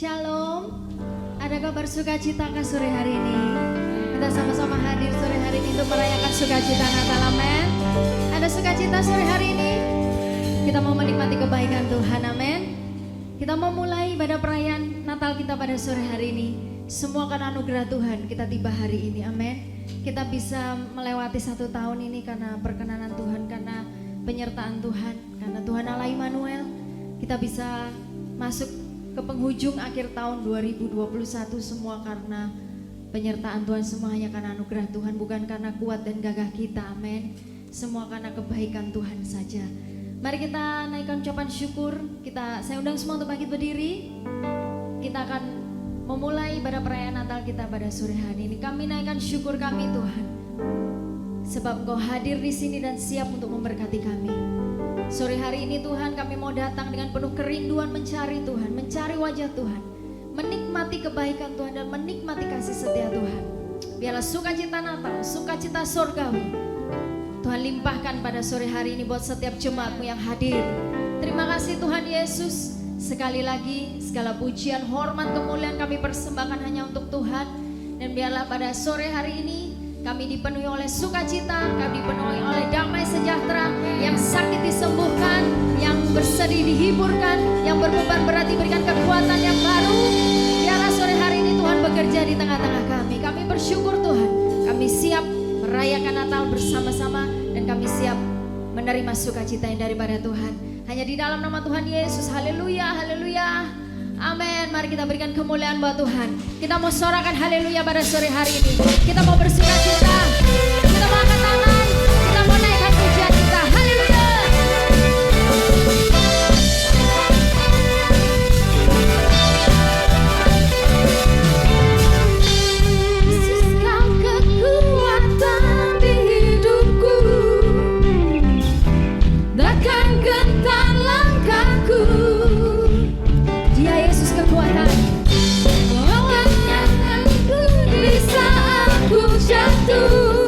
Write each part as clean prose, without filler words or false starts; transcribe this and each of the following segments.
Shalom. Ada kabar sukacita kah sore hari ini? Kita sama-sama hadir sore hari ini untuk merayakan sukacita Natal, amin. Ada sukacita sore hari ini? Kita mau menikmati kebaikan Tuhan, amin. Kita mau mulai ibadah perayaan Natal kita pada sore hari ini. Semua karena anugerah Tuhan kita tiba hari ini, amin. Kita bisa melewati 1 tahun ini karena perkenanan Tuhan, karena penyertaan Tuhan, karena Tuhan Allah Immanuel. Kita bisa masuk ke penghujung akhir tahun 2021 semua karena penyertaan Tuhan, semua hanya karena anugerah Tuhan, bukan karena kuat dan gagah kita, amin. Semua karena kebaikan Tuhan saja. Mari kita naikkan ucapan syukur. Saya undang semua untuk bangkit berdiri. Kita akan memulai ibadah perayaan Natal kita pada sore hari ini. Kami naikkan syukur kami Tuhan, sebab Engkau hadir di sini dan siap untuk memberkati kami. Sore hari ini Tuhan, kami mau datang dengan penuh kerinduan mencari Tuhan, mencari wajah Tuhan, menikmati kebaikan Tuhan dan menikmati kasih setia Tuhan. Biarlah sukacita Natal, sukacita surgawi Tuhan limpahkan pada sore hari ini buat setiap jemaat-Mu yang hadir. Terima kasih Tuhan Yesus. Sekali lagi segala pujian, hormat, kemuliaan kami persembahkan hanya untuk Tuhan. Dan biarlah pada sore hari ini kami dipenuhi oleh sukacita, kami dipenuhi oleh damai sejahtera, yang sakit disembuhkan, yang bersedih dihiburkan, yang berbeban berat diberikan kekuatan yang baru. Biarlah sore hari ini Tuhan bekerja di tengah-tengah kami. Kami bersyukur Tuhan, kami siap merayakan Natal bersama-sama dan kami siap menerima sukacita yang daripada Tuhan. Hanya di dalam nama Tuhan Yesus, haleluya, haleluya. Amin. Mari kita berikan kemuliaan buat Tuhan. Kita mau sorakan haleluya pada sore hari ini. Kita mau bersukacita. Kita mau angkat tangan. Kita mau naikkan pujian kita. Haleluya. Yesus, Kau kekuatan di hidupku, takkan gentar langkahku. Dia Yesus kekuatan. Di saat ku jatuh,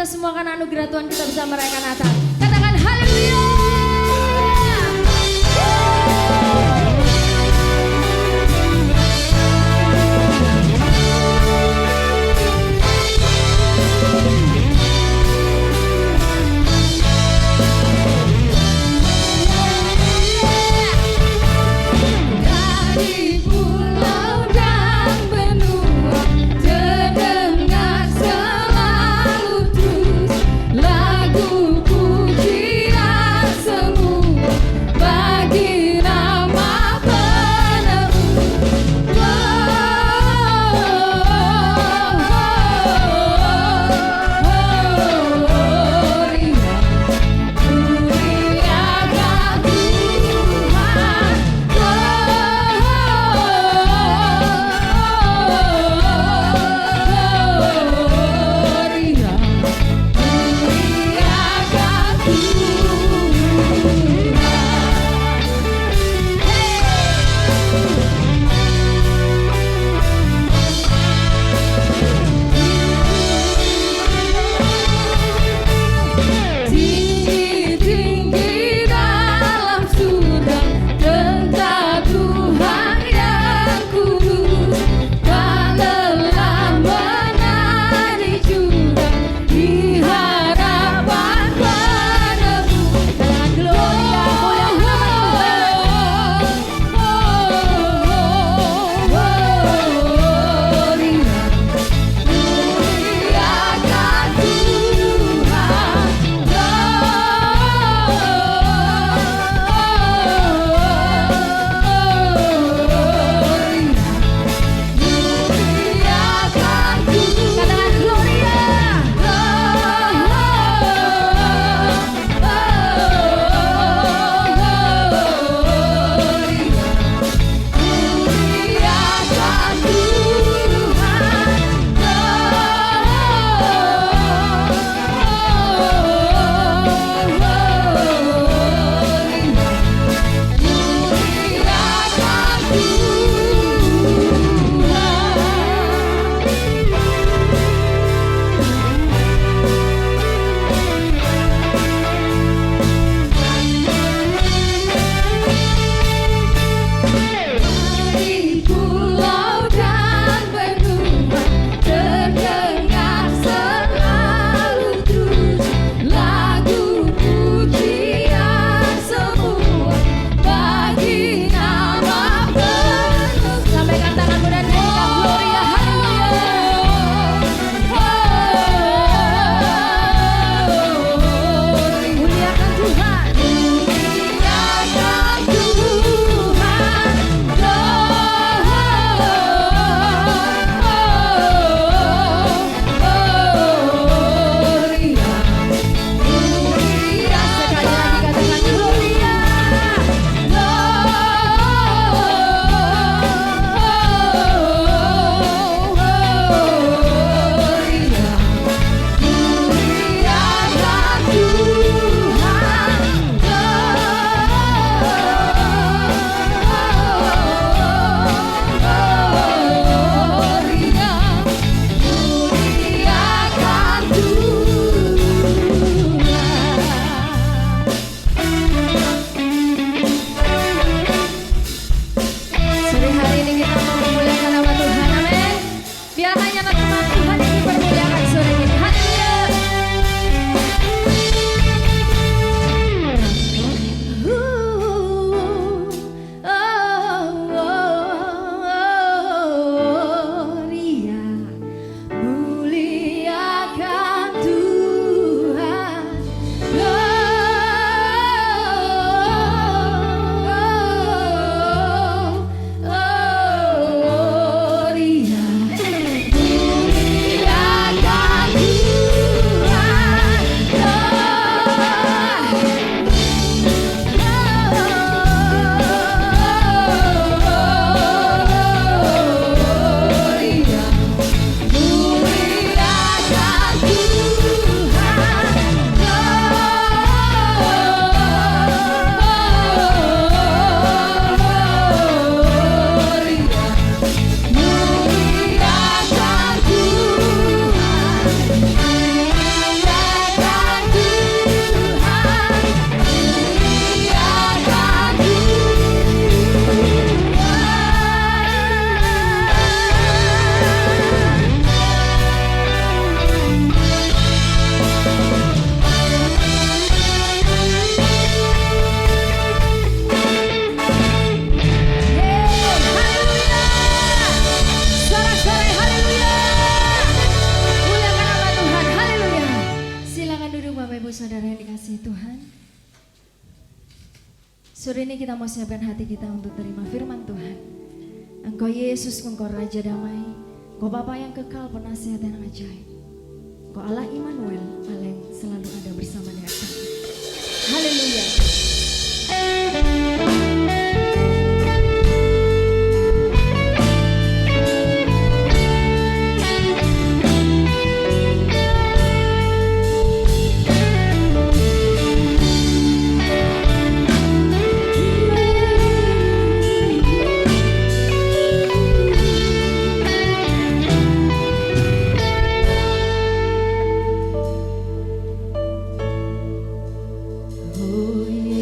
kita semua karena anugerah Tuhan kita bisa merayakan Natal. Katakan haleluya. Laguku sore ini kita mau siapkan hati kita untuk terima firman Tuhan. Engkau Yesus, Engkau Raja Damai, Engkau Bapa yang kekal, penasihat dan ajaib. Engkau Allah Immanuel, Allah yang selalu ada bersama dengan kami. Haleluya. Oh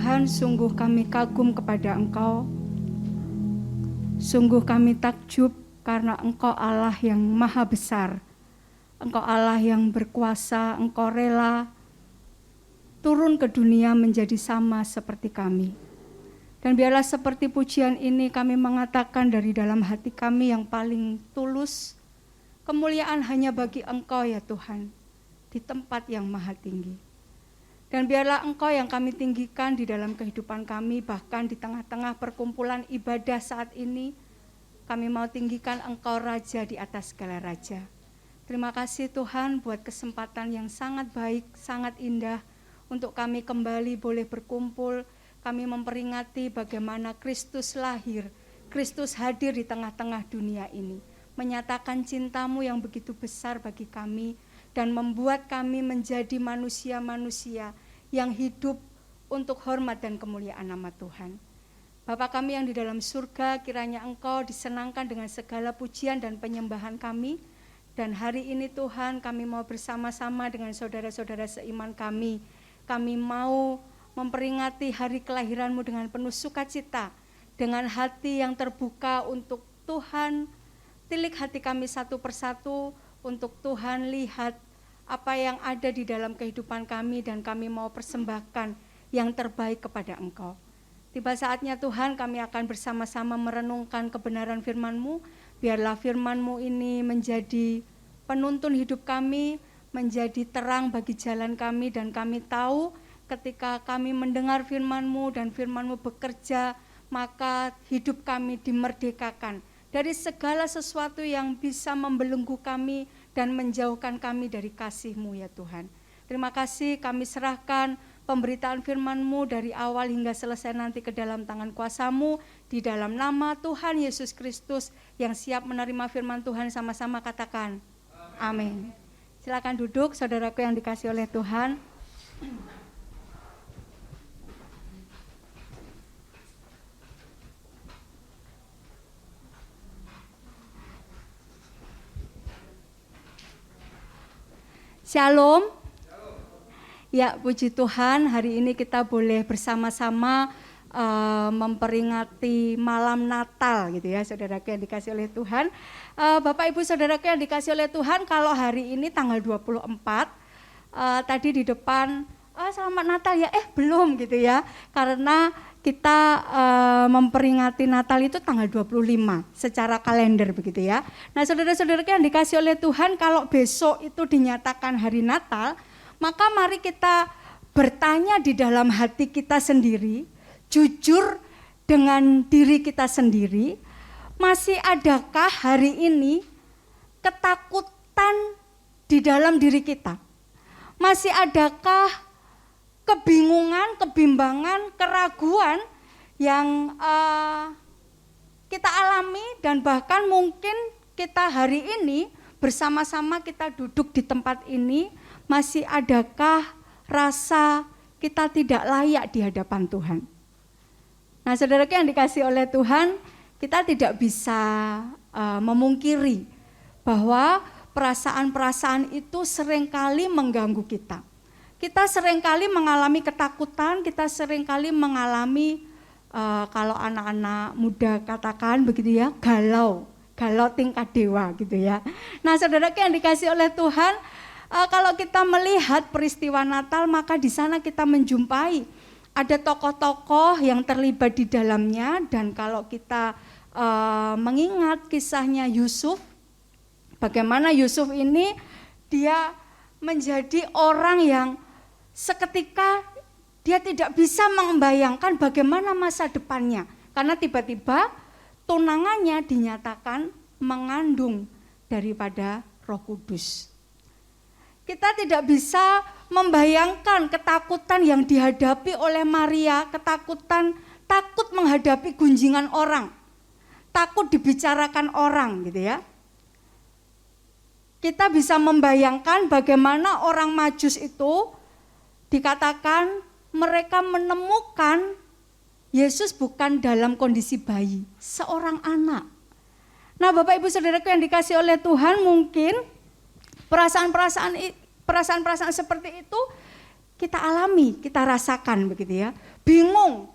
Tuhan, sungguh kami kagum kepada Engkau. Sungguh kami takjub karena Engkau Allah yang maha besar. Engkau Allah yang berkuasa, Engkau rela turun ke dunia menjadi sama seperti kami. Dan biarlah seperti pujian ini kami mengatakan dari dalam hati kami yang paling tulus, kemuliaan hanya bagi Engkau ya Tuhan, di tempat yang maha tinggi. Dan biarlah Engkau yang kami tinggikan di dalam kehidupan kami, bahkan di tengah-tengah perkumpulan ibadah saat ini, kami mau tinggikan Engkau Raja di atas segala raja. Terima kasih Tuhan buat kesempatan yang sangat baik, sangat indah, untuk kami kembali boleh berkumpul. Kami memperingati bagaimana Kristus lahir, Kristus hadir di tengah-tengah dunia ini, menyatakan cinta-Mu yang begitu besar bagi kami, dan membuat kami menjadi manusia-manusia yang hidup untuk hormat dan kemuliaan nama Tuhan. Bapa kami yang di dalam surga, kiranya Engkau disenangkan dengan segala pujian dan penyembahan kami. Dan hari ini Tuhan, kami mau bersama-sama dengan saudara-saudara seiman kami. Kami mau memperingati hari kelahiran-Mu dengan penuh sukacita, dengan hati yang terbuka untuk Tuhan. Tilik hati kami satu persatu untuk Tuhan lihat apa yang ada di dalam kehidupan kami, dan kami mau persembahkan yang terbaik kepada Engkau. Tiba saatnya Tuhan, kami akan bersama-sama merenungkan kebenaran firman-Mu. Biarlah firman-Mu ini menjadi penuntun hidup kami, menjadi terang bagi jalan kami, dan kami tahu ketika kami mendengar firman-Mu dan firman-Mu bekerja, maka hidup kami dimerdekakan dari segala sesuatu yang bisa membelenggu kami dan menjauhkan kami dari kasih-Mu ya Tuhan. Terima kasih, kami serahkan pemberitaan firman-Mu dari awal hingga selesai nanti ke dalam tangan kuasa-Mu, di dalam nama Tuhan Yesus Kristus. Yang siap menerima firman Tuhan sama-sama katakan amin. Silakan duduk saudaraku yang dikasihi oleh Tuhan. Shalom. Ya, puji Tuhan, hari ini kita boleh bersama-sama memperingati malam Natal gitu ya, saudaraku yang dikasihi oleh Tuhan. Bapak Ibu saudaraku yang dikasihi oleh Tuhan, kalau hari ini tanggal 24, tadi di depan, selamat Natal ya, belum gitu ya, karena kita memperingati Natal itu tanggal 25 secara kalender begitu ya. Nah saudara-saudaraku yang dikasihi oleh Tuhan, kalau besok itu dinyatakan hari Natal, maka mari kita bertanya di dalam hati kita sendiri, jujur dengan diri kita sendiri, masih adakah hari ini ketakutan di dalam diri kita? Masih adakah kebingungan, kebimbangan, keraguan yang kita alami, dan bahkan mungkin kita hari ini bersama-sama kita duduk di tempat ini, masih adakah rasa kita tidak layak di hadapan Tuhan? Nah saudaraku yang dikasihi oleh Tuhan, kita tidak bisa memungkiri bahwa perasaan-perasaan itu seringkali mengganggu kita. Kita seringkali mengalami ketakutan, kita seringkali mengalami kalau anak-anak muda katakan begitu ya, galau tingkat dewa gitu ya. Nah saudaraku yang dikasihi oleh Tuhan, kalau kita melihat peristiwa Natal, maka di sana kita menjumpai ada tokoh-tokoh yang terlibat di dalamnya. Dan kalau kita mengingat kisahnya Yusuf, bagaimana Yusuf ini dia menjadi orang yang seketika dia tidak bisa membayangkan bagaimana masa depannya, karena tiba-tiba tunangannya dinyatakan mengandung daripada Roh Kudus. Kita tidak bisa membayangkan ketakutan yang dihadapi oleh Maria, takut menghadapi gunjingan orang, takut dibicarakan orang gitu ya. Kita bisa membayangkan bagaimana orang Majus itu dikatakan mereka menemukan Yesus bukan dalam kondisi bayi, seorang anak. Nah Bapak Ibu Saudaraku yang dikasihi oleh Tuhan, mungkin perasaan-perasaan seperti itu kita alami, kita rasakan begitu ya. Bingung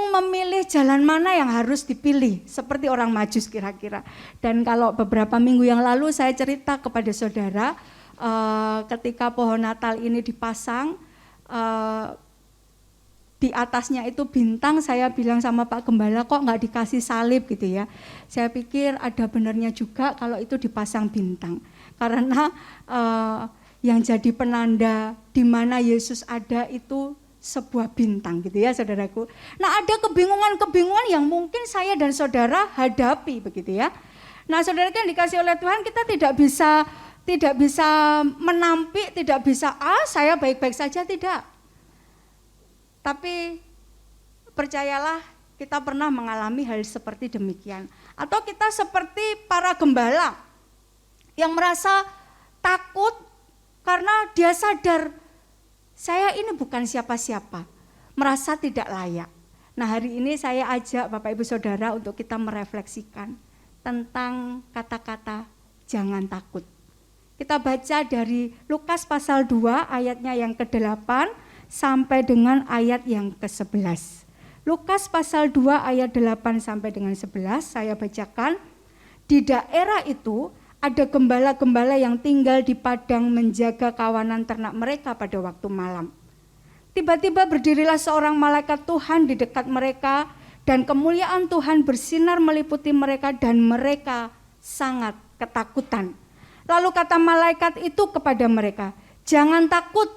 memilih jalan mana yang harus dipilih, seperti orang Majus kira-kira. Dan kalau beberapa minggu yang lalu saya cerita kepada saudara, ketika pohon Natal ini dipasang, di atasnya itu bintang, saya bilang sama Pak Gembala, kok nggak dikasih salib gitu ya. Saya pikir ada benarnya juga kalau itu dipasang bintang, karena yang jadi penanda di mana Yesus ada itu sebuah bintang gitu ya saudaraku. Nah, ada kebingungan-kebingungan yang mungkin saya dan saudara hadapi begitu ya. Nah, saudara yang dikasih oleh Tuhan, kita tidak bisa menampik, tidak bisa saya baik-baik saja, tidak. Tapi percayalah, kita pernah mengalami hal seperti demikian. Atau kita seperti para gembala yang merasa takut karena dia sadar, saya ini bukan siapa-siapa, merasa tidak layak. Nah, hari ini saya ajak Bapak Ibu Saudara untuk kita merefleksikan tentang kata-kata jangan takut. Kita baca dari Lukas pasal 2 ayatnya yang ke-8 sampai dengan ayat yang ke-11. Lukas pasal 2 ayat 8 sampai dengan 11 saya bacakan. Di daerah itu ada gembala-gembala yang tinggal di padang menjaga kawanan ternak mereka pada waktu malam. Tiba-tiba berdirilah seorang malaikat Tuhan di dekat mereka, dan kemuliaan Tuhan bersinar meliputi mereka dan mereka sangat ketakutan. Lalu kata malaikat itu kepada mereka, jangan takut,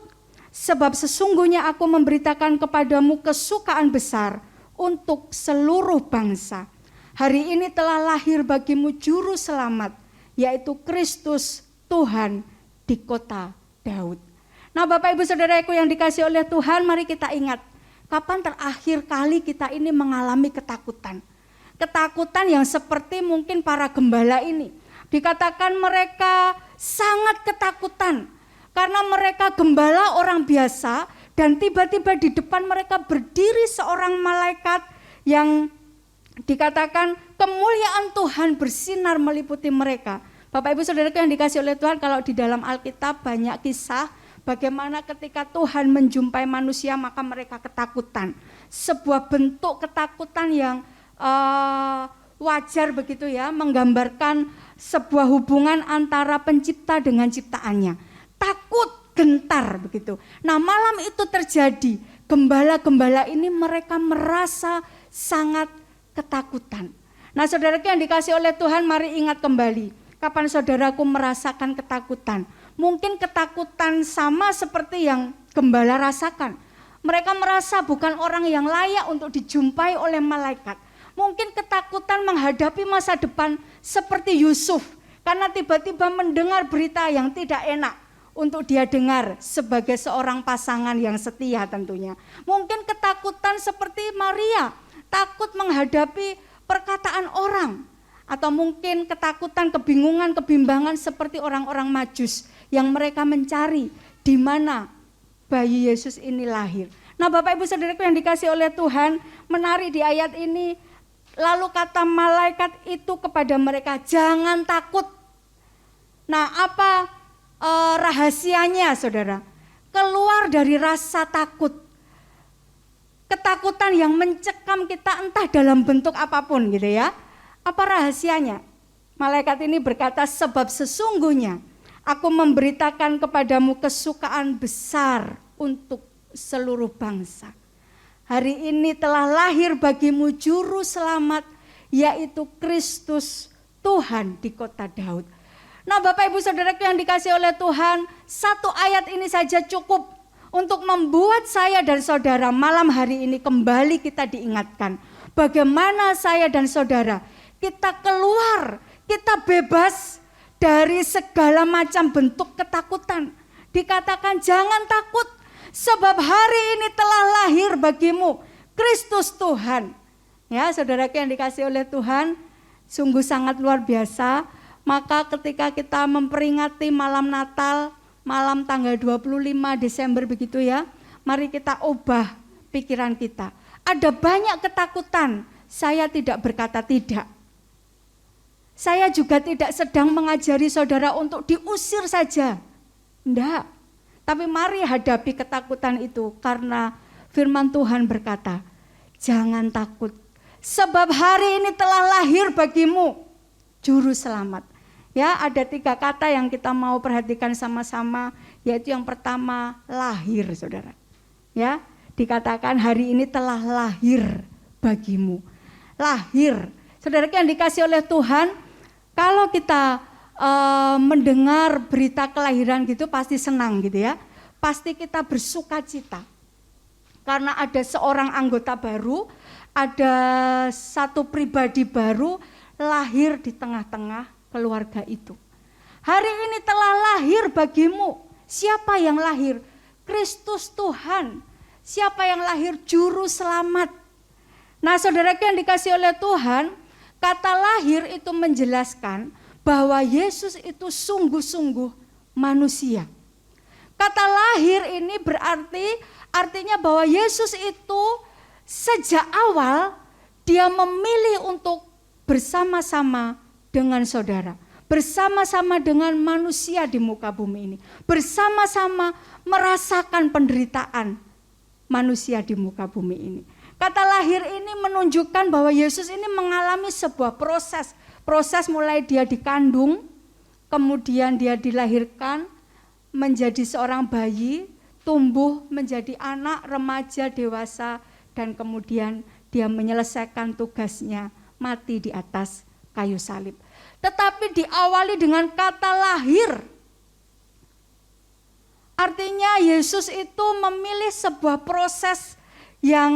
sebab sesungguhnya aku memberitakan kepadamu kesukaan besar untuk seluruh bangsa. Hari ini telah lahir bagimu juru selamat, yaitu Kristus Tuhan di kota Daud. Nah, Bapak Ibu Saudaraku yang dikasih oleh Tuhan, mari kita ingat, kapan terakhir kali kita ini mengalami ketakutan? Ketakutan yang seperti mungkin para gembala ini. Dikatakan mereka sangat ketakutan, karena mereka gembala orang biasa, dan tiba-tiba di depan mereka berdiri seorang malaikat yang dikatakan kemuliaan Tuhan bersinar meliputi mereka. Bapak Ibu Saudara yang dikasih oleh Tuhan, kalau di dalam Alkitab banyak kisah bagaimana ketika Tuhan menjumpai manusia maka mereka ketakutan. Sebuah bentuk ketakutan yang wajar begitu ya, menggambarkan sebuah hubungan antara pencipta dengan ciptaannya. Takut, gentar begitu. Nah, malam itu terjadi, gembala-gembala ini mereka merasa sangat ketakutan. Nah, saudaraku yang dikasih oleh Tuhan, mari ingat kembali, kapan saudaraku merasakan ketakutan? Mungkin ketakutan sama seperti yang gembala rasakan. Mereka merasa bukan orang yang layak untuk dijumpai oleh malaikat. Mungkin ketakutan menghadapi masa depan seperti Yusuf, karena tiba-tiba mendengar berita yang tidak enak untuk dia dengar sebagai seorang pasangan yang setia tentunya. Mungkin ketakutan seperti Maria, takut menghadapi perkataan orang, atau mungkin ketakutan, kebingungan, kebimbangan seperti orang-orang Majus yang mereka mencari di mana bayi Yesus ini lahir. Nah, Bapak Ibu Saudaraku yang dikasih oleh Tuhan, menarik di ayat ini, lalu kata malaikat itu kepada mereka, jangan takut. Nah, apa rahasianya saudara? Keluar dari rasa takut. Ketakutan yang mencekam kita entah dalam bentuk apapun gitu ya. Apa rahasianya? Malaikat ini berkata, sebab sesungguhnya aku memberitakan kepadamu kesukaan besar untuk seluruh bangsa. Hari ini telah lahir bagimu juru selamat, yaitu Kristus Tuhan di kota Daud. Nah, Bapak Ibu Saudaraku yang dikasih oleh Tuhan, satu ayat ini saja cukup untuk membuat saya dan saudara malam hari ini kembali kita diingatkan bagaimana saya dan saudara kita keluar, kita bebas dari segala macam bentuk ketakutan. Dikatakan jangan takut, sebab hari ini telah lahir bagimu Kristus Tuhan. Ya, saudaraku yang dikasih oleh Tuhan, sungguh sangat luar biasa. Maka ketika kita memperingati malam Natal, malam tanggal 25 Desember begitu ya, mari kita ubah pikiran kita. Ada banyak ketakutan, saya tidak berkata tidak. Saya juga tidak sedang mengajari saudara untuk diusir saja. Enggak. Tapi mari hadapi ketakutan itu karena firman Tuhan berkata, jangan takut, sebab hari ini telah lahir bagimu juru selamat. Ya, ada 3 kata yang kita mau perhatikan sama-sama, yaitu yang pertama, lahir, saudara. Ya, dikatakan hari ini telah lahir bagimu. Lahir. Saudara yang dikasih oleh Tuhan, kalau kita mendengar berita kelahiran gitu pasti senang gitu ya. Pasti kita bersuka cita. Karena ada seorang anggota baru, ada satu pribadi baru lahir di tengah-tengah keluarga itu. Hari ini telah lahir bagimu. Siapa yang lahir? Kristus Tuhan. Siapa yang lahir? Juru selamat. Nah, saudara yang dikasih oleh Tuhan, kata lahir itu menjelaskan bahwa Yesus itu sungguh-sungguh manusia. Kata lahir ini artinya bahwa Yesus itu sejak awal dia memilih untuk bersama-sama dengan saudara, bersama-sama dengan manusia di muka bumi ini, bersama-sama merasakan penderitaan manusia di muka bumi ini. Kata lahir ini menunjukkan bahwa Yesus ini mengalami sebuah proses mulai dia dikandung, kemudian dia dilahirkan menjadi seorang bayi, tumbuh menjadi anak, remaja, dewasa, dan kemudian dia menyelesaikan tugasnya mati di atas kayu salib. Tetapi diawali dengan kata lahir. Artinya Yesus itu memilih sebuah proses yang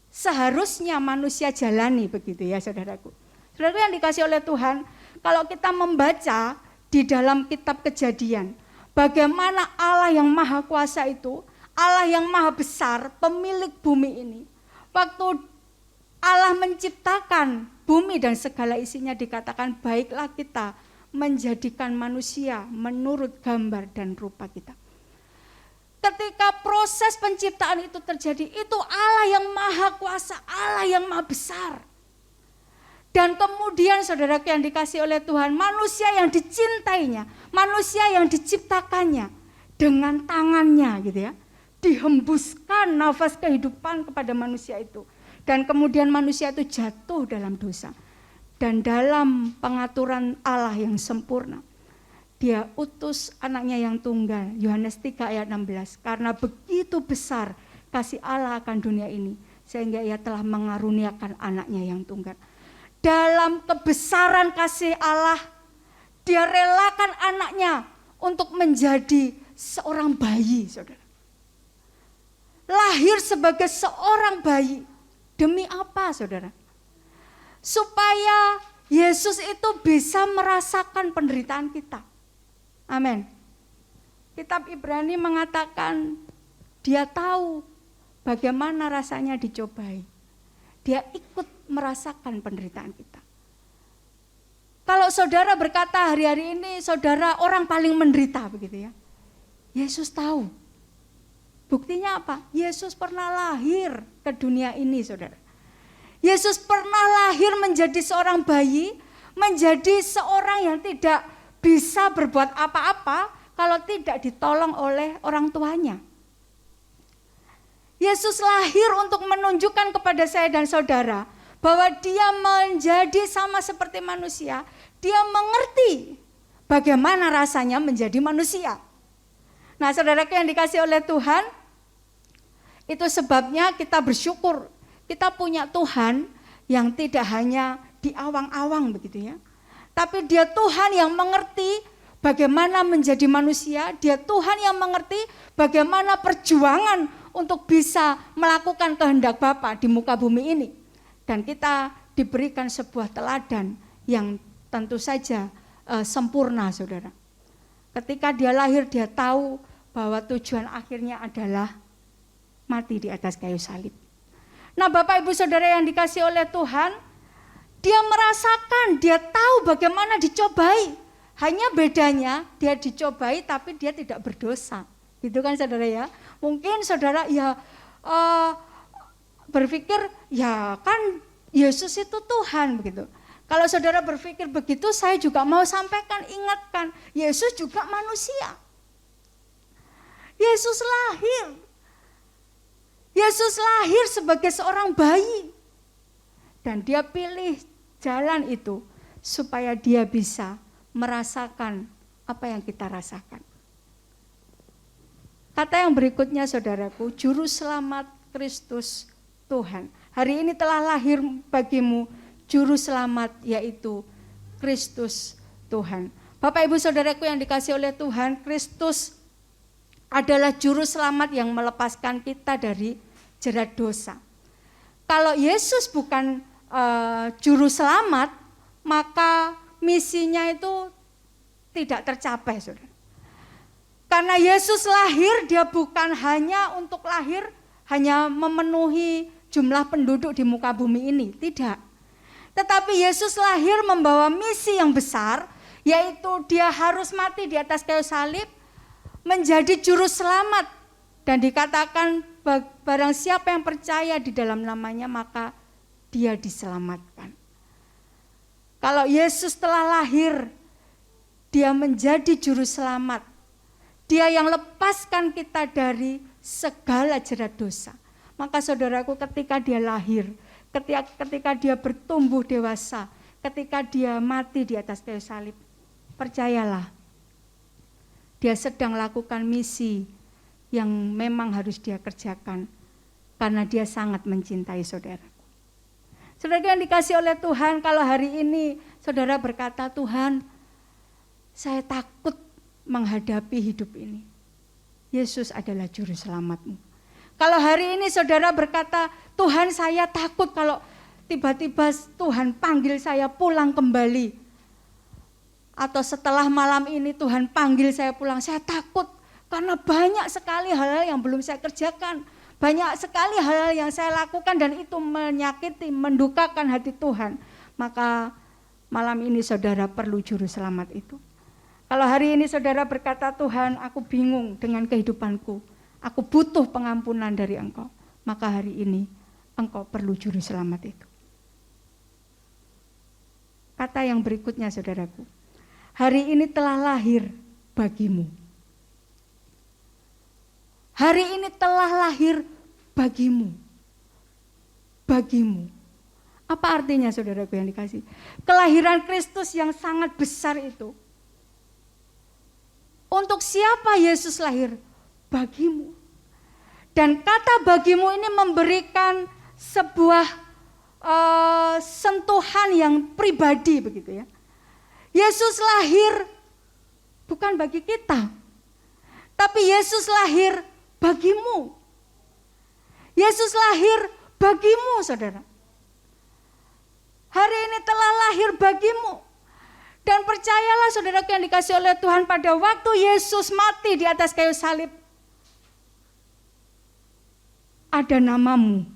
seharusnya manusia jalani, begitu ya saudaraku. Saudara yang dikasih oleh Tuhan, kalau kita membaca di dalam kitab Kejadian, bagaimana Allah yang maha kuasa itu, Allah yang maha besar, pemilik bumi ini, waktu Allah menciptakan bumi dan segala isinya, dikatakan baiklah kita menjadikan manusia menurut gambar dan rupa kita. Ketika proses penciptaan itu terjadi, itu Allah yang maha kuasa, Allah yang maha besar. Dan kemudian saudara yang dikasih oleh Tuhan, manusia yang dicintainya, manusia yang diciptakannya dengan tangannya gitu ya, dihembuskan nafas kehidupan kepada manusia itu. Dan kemudian manusia itu jatuh dalam dosa. Dan dalam pengaturan Allah yang sempurna, dia utus anaknya yang tunggal, Yohanes 3 ayat 16. Karena begitu besar kasih Allah akan dunia ini, sehingga ia telah mengaruniakan anaknya yang tunggal. Dalam kebesaran kasih Allah, dia relakan anaknya untuk menjadi seorang bayi, saudara. Lahir sebagai seorang bayi. Demi apa, saudara? Supaya Yesus itu bisa merasakan penderitaan kita. Amin. Kitab Ibrani mengatakan dia tahu bagaimana rasanya dicobai. Dia ikut merasakan penderitaan kita. Kalau saudara berkata hari-hari ini saudara orang paling menderita begitu ya. Yesus tahu. Buktinya apa? Yesus pernah lahir ke dunia ini, saudara. Yesus pernah lahir menjadi seorang bayi, menjadi seorang yang tidak bisa berbuat apa-apa kalau tidak ditolong oleh orang tuanya. Yesus lahir untuk menunjukkan kepada saya dan saudara bahwa dia menjadi sama seperti manusia. Dia mengerti bagaimana rasanya menjadi manusia. Nah, saudara yang dikasih oleh Tuhan, itu sebabnya kita bersyukur kita punya Tuhan yang tidak hanya di awang-awang begitu ya. Tapi dia Tuhan yang mengerti bagaimana menjadi manusia, dia Tuhan yang mengerti bagaimana perjuangan untuk bisa melakukan kehendak Bapa di muka bumi ini. Dan kita diberikan sebuah teladan yang tentu saja sempurna, saudara. Ketika dia lahir, dia tahu bahwa tujuan akhirnya adalah mati di atas kayu salib. Nah, Bapak Ibu Saudara yang dikasih oleh Tuhan, dia merasakan, dia tahu bagaimana dicobai. Hanya bedanya dia dicobai tapi dia tidak berdosa. Gitu kan saudara ya. Mungkin saudara ya berpikir ya kan Yesus itu Tuhan begitu. Kalau saudara berpikir begitu, saya juga mau sampaikan, ingatkan, Yesus juga manusia. Yesus lahir. Yesus lahir sebagai seorang bayi. Dan dia pilih jalan itu supaya dia bisa merasakan apa yang kita rasakan. Kata yang berikutnya saudaraku, juru selamat Kristus Tuhan. Hari ini telah lahir bagimu juru selamat, yaitu Kristus Tuhan. Bapak Ibu Saudaraku yang dikasihi oleh Tuhan, Kristus adalah juru selamat yang melepaskan kita dari jerat dosa. Kalau Yesus bukan juru selamat, maka misinya itu tidak tercapai, saudara. Karena Yesus lahir, dia bukan hanya untuk lahir, hanya memenuhi jumlah penduduk di muka bumi ini, tidak. Tetapi Yesus lahir membawa misi yang besar, yaitu dia harus mati di atas kayu salib, menjadi juru selamat. Dan dikatakan barang siapa yang percaya di dalam namanya, maka dia diselamatkan. Kalau Yesus telah lahir, dia menjadi juru selamat. Dia yang lepaskan kita dari segala jerat dosa. Maka saudaraku, ketika dia lahir, ketika dia bertumbuh dewasa, ketika dia mati di atas kayu salib, percayalah, dia sedang lakukan misi yang memang harus dia kerjakan, karena dia sangat mencintai saudara. Saudara yang dikasih oleh Tuhan, kalau hari ini saudara berkata, Tuhan, saya takut menghadapi hidup ini. Yesus adalah juru selamatmu. Kalau hari ini saudara berkata, Tuhan, saya takut kalau tiba-tiba Tuhan panggil saya pulang kembali. Atau setelah malam ini Tuhan panggil saya pulang, saya takut karena banyak sekali hal-hal yang belum saya kerjakan. Banyak sekali hal-hal yang saya lakukan dan itu menyakiti, mendukakan hati Tuhan. Maka malam ini saudara perlu juru selamat itu. Kalau hari ini saudara berkata, Tuhan, aku bingung dengan kehidupanku, aku butuh pengampunan dari Engkau, maka hari ini Engkau perlu juru selamat itu. Kata yang berikutnya saudaraku, hari ini telah lahir bagimu. Hari ini telah lahir bagimu. Bagimu. Apa artinya saudaraku yang dikasih? Kelahiran Kristus yang sangat besar itu. Untuk siapa Yesus lahir? Bagimu. Dan kata bagimu ini memberikan sebuah sentuhan yang pribadi begitu ya. Yesus lahir bukan bagi kita, tapi Yesus lahir bagimu. Yesus lahir bagimu, saudara. Hari ini telah lahir bagimu. Dan percayalah saudaraku yang dikasih oleh Tuhan, pada waktu Yesus mati di atas kayu salib, ada namamu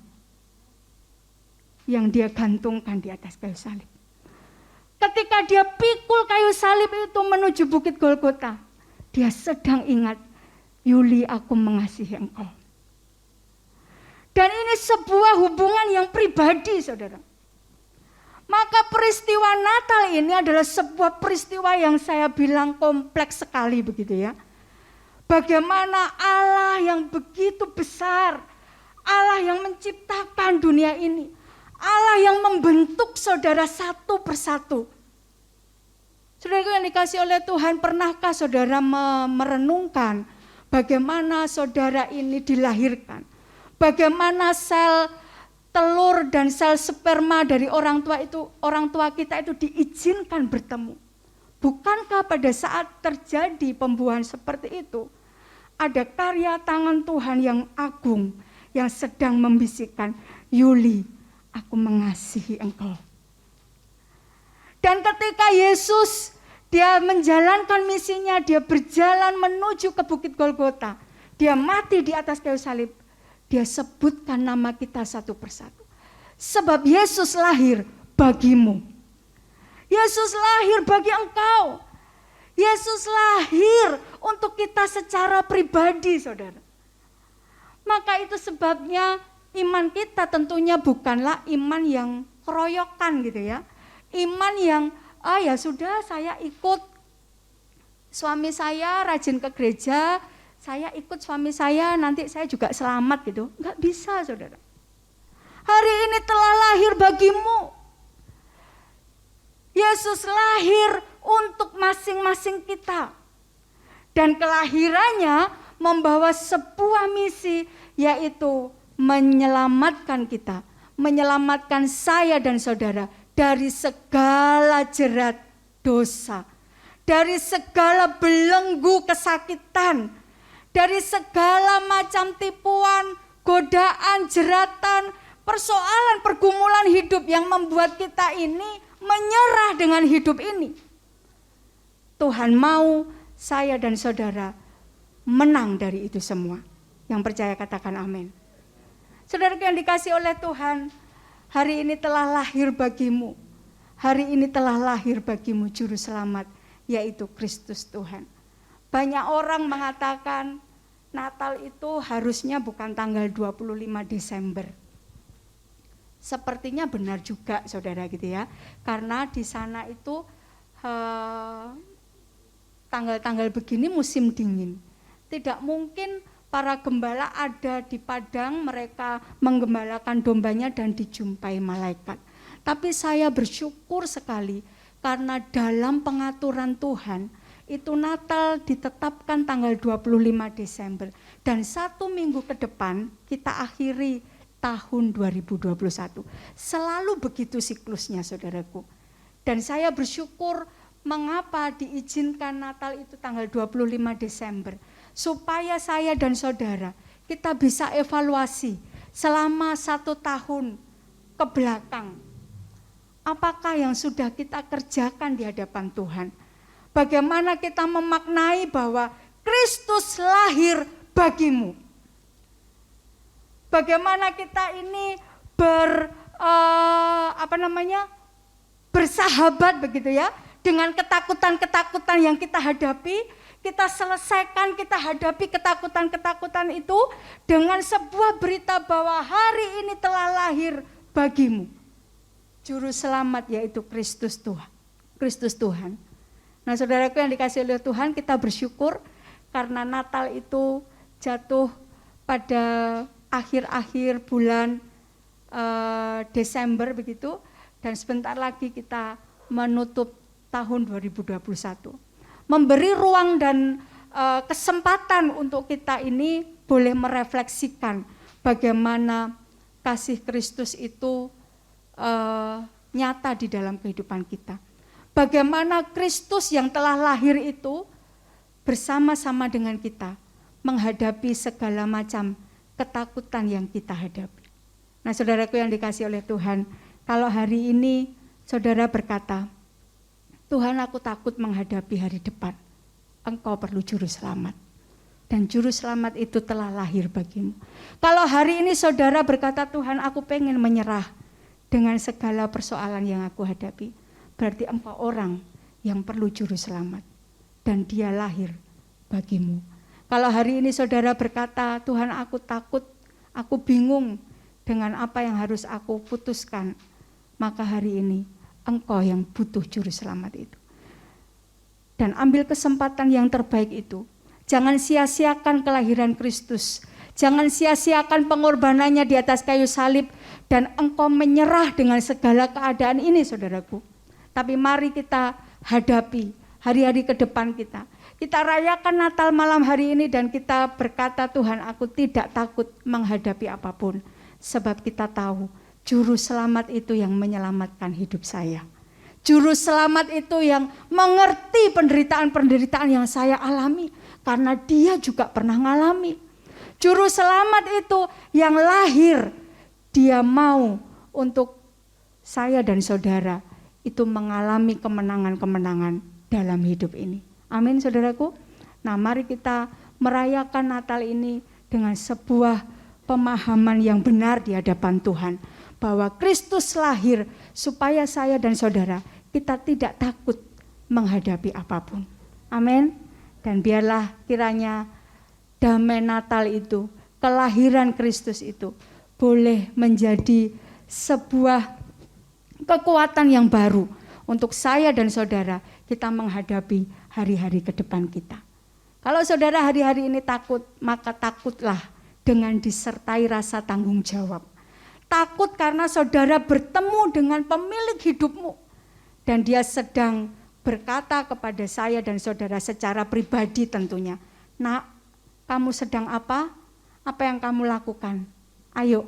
yang dia gantungkan di atas kayu salib. Ketika dia pikul kayu salib itu menuju bukit Golgota, dia sedang ingat, Yuli, aku mengasihi engkau. Dan ini sebuah hubungan yang pribadi, saudara. Maka peristiwa Natal ini adalah sebuah peristiwa yang saya bilang kompleks sekali begitu ya. Bagaimana Allah yang begitu besar, Allah yang menciptakan dunia ini, Allah yang membentuk saudara satu persatu. Saudara yang dikasih oleh Tuhan, pernahkah saudara merenungkan bagaimana saudara ini dilahirkan? Bagaimana sel telur dan sel sperma dari orang tua kita itu diizinkan bertemu. Bukankah pada saat terjadi pembuahan seperti itu, ada karya tangan Tuhan yang agung yang sedang membisikkan, Yuli, aku mengasihi engkau. Dan ketika Yesus dia menjalankan misinya, dia berjalan menuju ke bukit Golgota, dia mati di atas kayu salib. Dia sebutkan nama kita satu persatu. Sebab Yesus lahir bagimu. Yesus lahir bagi engkau. Yesus lahir untuk kita secara pribadi, saudara. Maka itu sebabnya iman kita tentunya bukanlah iman yang keroyokan gitu ya. Iman yang, ya sudah saya ikut, suami saya rajin ke gereja, saya ikut suami saya, nanti saya juga selamat gitu. Enggak bisa, saudara. Hari ini telah lahir bagimu. Yesus lahir untuk masing-masing kita. Dan kelahirannya membawa sebuah misi, yaitu menyelamatkan kita. Menyelamatkan saya dan saudara dari segala jerat dosa. Dari segala belenggu kesakitan. Dari segala macam tipuan, godaan, jeratan, persoalan, pergumulan hidup yang membuat kita ini menyerah dengan hidup ini. Tuhan mau saya dan saudara menang dari itu semua. Yang percaya katakan amin. Saudara yang dikasih oleh Tuhan, hari ini telah lahir bagimu. Hari ini telah lahir bagimu juru selamat, yaitu Kristus Tuhan. Banyak orang mengatakan Natal itu harusnya bukan tanggal 25 Desember. Sepertinya benar juga, saudara, gitu ya. Karena di sana itu tanggal-tanggal begini musim dingin. Tidak mungkin para gembala ada di padang, mereka menggembalakan dombanya dan dijumpai malaikat. Tapi saya bersyukur sekali karena dalam pengaturan Tuhan, itu Natal ditetapkan tanggal 25 Desember. Dan 1 minggu ke depan kita akhiri tahun 2021. Selalu begitu siklusnya, saudaraku. Dan saya bersyukur mengapa diizinkan Natal itu tanggal 25 Desember. Supaya saya dan saudara kita bisa evaluasi selama 1 tahun ke belakang. Apakah yang sudah kita kerjakan di hadapan Tuhan? Bagaimana kita memaknai bahwa Kristus lahir bagimu? Bagaimana kita ini bersahabat begitu ya, dengan ketakutan-ketakutan yang kita hadapi, kita selesaikan, kita hadapi ketakutan-ketakutan itu dengan sebuah berita bahwa hari ini telah lahir bagimu juru selamat, yaitu Kristus Tuhan. Kristus Tuhan. Nah, saudaraku yang dikasihi oleh Tuhan, kita bersyukur karena Natal itu jatuh pada akhir-akhir bulan Desember begitu, dan sebentar lagi kita menutup tahun 2021. Memberi ruang dan kesempatan untuk kita ini boleh merefleksikan bagaimana kasih Kristus itu nyata di dalam kehidupan kita. Bagaimana Kristus yang telah lahir itu bersama-sama dengan kita menghadapi segala macam ketakutan yang kita hadapi. Nah, saudaraku yang dikasihi oleh Tuhan, kalau hari ini saudara berkata, Tuhan, aku takut menghadapi hari depan. Engkau perlu juru selamat. Dan juru selamat itu telah lahir bagimu. Kalau hari ini saudara berkata, Tuhan, aku pengen menyerah dengan segala persoalan yang aku hadapi, berarti engkau orang yang perlu juru selamat. Dan dia lahir bagimu. Kalau hari ini saudara berkata, Tuhan, aku takut, aku bingung dengan apa yang harus aku putuskan, maka hari ini engkau yang butuh juru selamat itu. Dan ambil kesempatan yang terbaik itu. Jangan sia-siakan kelahiran Kristus. Jangan sia-siakan pengorbanannya di atas kayu salib. Dan engkau menyerah dengan segala keadaan ini, saudaraku. Tapi mari kita hadapi hari-hari ke depan kita. Kita rayakan Natal malam hari ini dan kita berkata, Tuhan, aku tidak takut menghadapi apapun. Sebab kita tahu juru selamat itu yang menyelamatkan hidup saya. Juru selamat itu yang mengerti penderitaan-penderitaan yang saya alami. Karena dia juga pernah mengalami. Juru selamat itu yang lahir. Dia mau untuk saya dan saudara itu mengalami kemenangan-kemenangan dalam hidup ini. Amin, saudaraku. Nah, mari kita merayakan Natal ini dengan sebuah pemahaman yang benar di hadapan Tuhan. Bahwa Kristus lahir supaya saya dan saudara kita tidak takut menghadapi apapun. Amin. Dan biarlah kiranya damai Natal itu, kelahiran Kristus itu boleh menjadi sebuah kekuatan yang baru untuk saya dan saudara kita menghadapi hari-hari ke depan kita. Kalau saudara hari-hari ini takut, maka takutlah dengan disertai rasa tanggung jawab. Takut karena saudara bertemu dengan pemilik hidupmu. Dan dia sedang berkata kepada saya dan saudara secara pribadi tentunya. Nak, kamu sedang apa? Apa yang kamu lakukan? Ayo,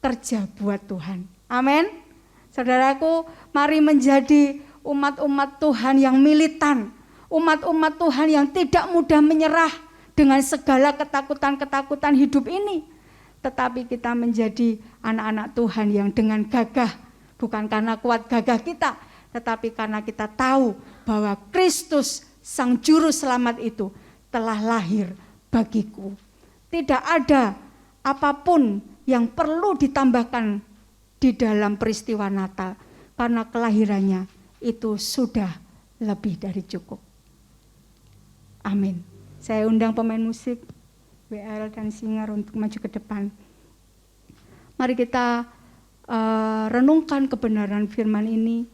kerja buat Tuhan. Amin. Saudaraku, mari menjadi umat-umat Tuhan yang militan. Umat-umat Tuhan yang tidak mudah menyerah dengan segala ketakutan-ketakutan hidup ini. Tetapi kita menjadi anak-anak Tuhan yang dengan gagah. Bukan karena kuat gagah kita, tetapi karena kita tahu bahwa Kristus Sang Juru Selamat itu telah lahir bagiku. Tidak ada apapun yang perlu ditambahkan di dalam peristiwa Natal. Karena kelahirannya itu sudah lebih dari cukup. Amin. Saya undang pemain musik, WL dan Singer untuk maju ke depan. Mari kita renungkan kebenaran firman ini,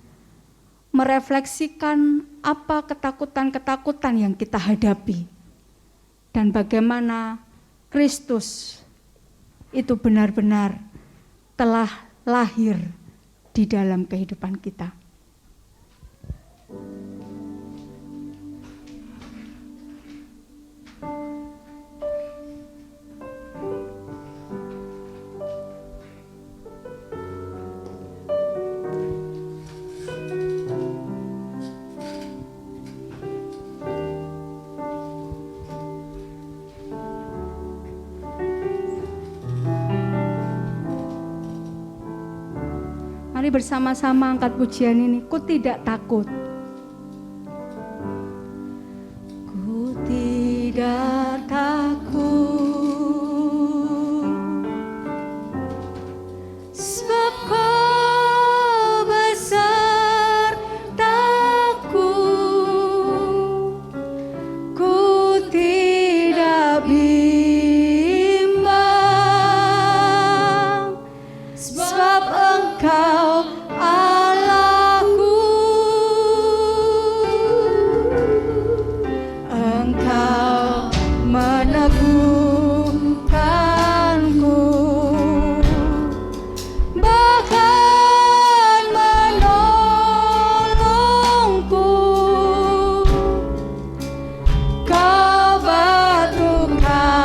merefleksikan apa ketakutan-ketakutan yang kita hadapi, dan bagaimana Kristus itu benar-benar telah lahir di dalam kehidupan kita. Mari bersama-sama angkat pujian ini. Ku tidak takut. Ku tidak takut, sebab Kau besertaku. Ku tidak bimbang, sebab Engkau Allahku. Engkau meneguhkanku, bahkan menolongku. Kau batu karangku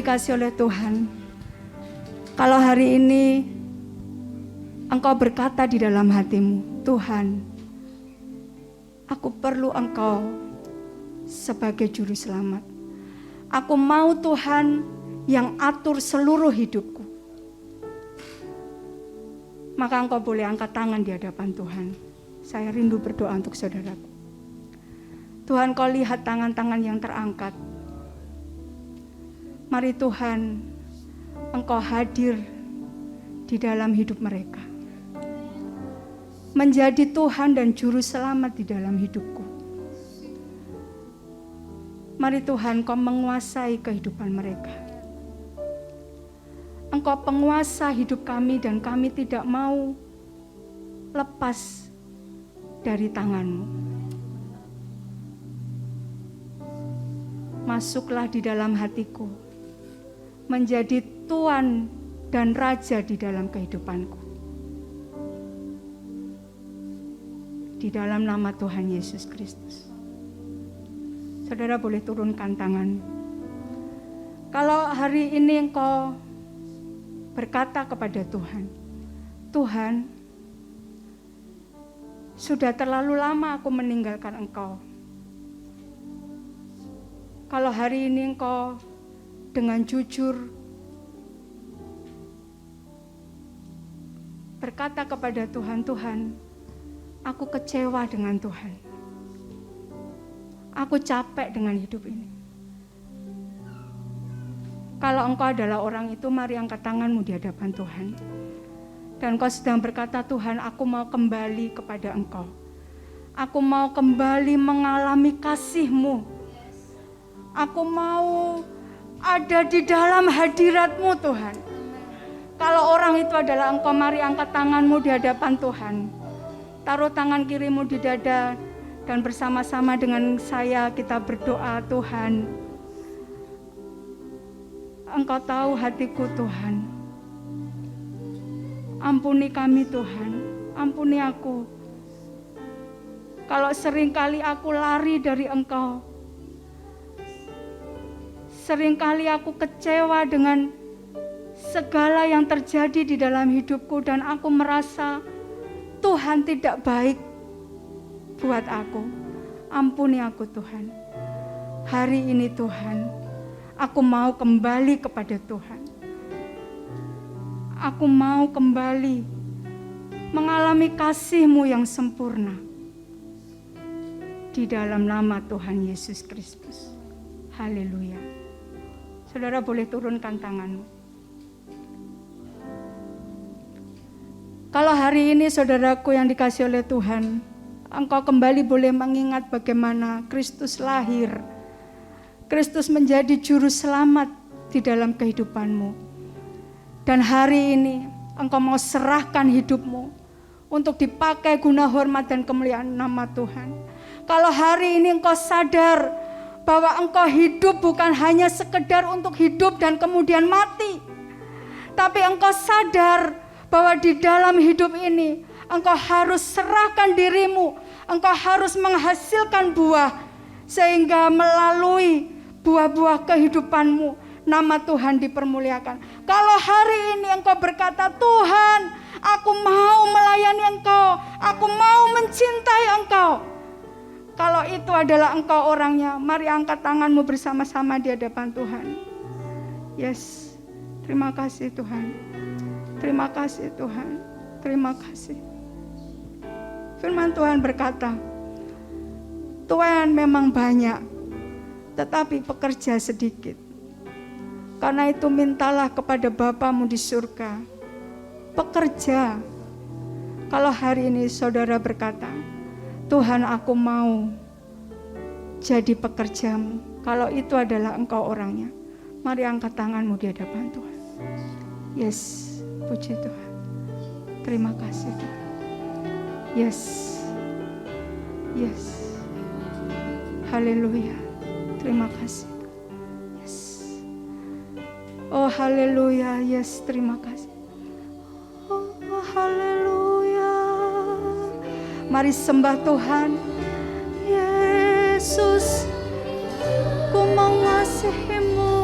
dikasihi oleh Tuhan, kalau hari ini engkau berkata di dalam hatimu, Tuhan, aku perlu engkau sebagai juru selamat. Aku mau Tuhan yang atur seluruh hidupku. Maka engkau boleh angkat tangan di hadapan Tuhan. Saya rindu berdoa untuk saudaraku. Tuhan, kau lihat tangan-tangan yang terangkat. Mari Tuhan, engkau hadir di dalam hidup mereka. Menjadi Tuhan dan juru selamat di dalam hidupku. Mari Tuhan, kau menguasai kehidupan mereka. Engkau penguasa hidup kami dan kami tidak mau lepas dari tangan-Mu. Masuklah di dalam hatiku, menjadi Tuan dan Raja di dalam kehidupanku. Di dalam nama Tuhan Yesus Kristus. Saudara boleh turunkan tangan. Kalau hari ini engkau berkata kepada Tuhan, Tuhan, sudah terlalu lama aku meninggalkan engkau. Kalau hari ini engkau dengan jujur berkata kepada Tuhan, Tuhan, aku kecewa dengan Tuhan. Aku capek dengan hidup ini. Kalau engkau adalah orang itu, mari angkat tanganmu di hadapan Tuhan. Dan engkau sedang berkata, Tuhan, aku mau kembali kepada engkau. Aku mau kembali mengalami kasih-Mu. Aku mau ada di dalam hadirat-Mu, Tuhan. Kalau orang itu adalah engkau, mari angkat tanganmu di hadapan Tuhan. Taruh tangan kirimu di dada dan bersama-sama dengan saya kita berdoa, Tuhan. Engkau tahu hatiku, Tuhan. Ampuni kami, Tuhan. Ampuni aku. Kalau seringkali aku lari dari Engkau. Seringkali aku kecewa dengan segala yang terjadi di dalam hidupku dan aku merasa Tuhan tidak baik buat aku. Ampuni aku, Tuhan. Hari ini, Tuhan, aku mau kembali kepada Tuhan. Aku mau kembali mengalami kasih-Mu yang sempurna. Di dalam nama Tuhan Yesus Kristus. Haleluya. Saudara boleh turunkan tanganmu. Kalau hari ini saudaraku yang dikasihi oleh Tuhan, engkau kembali boleh mengingat bagaimana Kristus lahir. Kristus menjadi juru selamat di dalam kehidupanmu. Dan hari ini engkau mau serahkan hidupmu untuk dipakai guna hormat dan kemuliaan nama Tuhan. Kalau hari ini engkau sadar bahwa engkau hidup bukan hanya sekedar untuk hidup dan kemudian mati. Tapi engkau sadar bahwa di dalam hidup ini engkau harus serahkan dirimu. Engkau harus menghasilkan buah. Sehingga melalui buah-buah kehidupanmu nama Tuhan dipermuliakan. Kalau hari ini engkau berkata, Tuhan, aku mau melayani Engkau. Aku mau mencintai Engkau. Kalau itu adalah engkau orangnya, mari angkat tanganmu bersama-sama di hadapan Tuhan. Yes, terima kasih Tuhan. Terima kasih Tuhan. Terima kasih. Firman Tuhan berkata, Tuhan memang banyak, tetapi pekerja sedikit. Karena itu mintalah kepada Bapamu di surga, pekerja. Kalau hari ini saudara berkata, Tuhan, aku mau jadi pekerjamu. Kalau itu adalah engkau orangnya, mari angkat tanganmu di hadapan Tuhan. Yes, puji Tuhan. Terima kasih Tuhan. Yes, yes. Haleluya. Terima kasih. Yes. Oh haleluya. Yes, terima kasih. Oh haleluya. Mari sembah Tuhan. Yesus, ku mengasihi-Mu.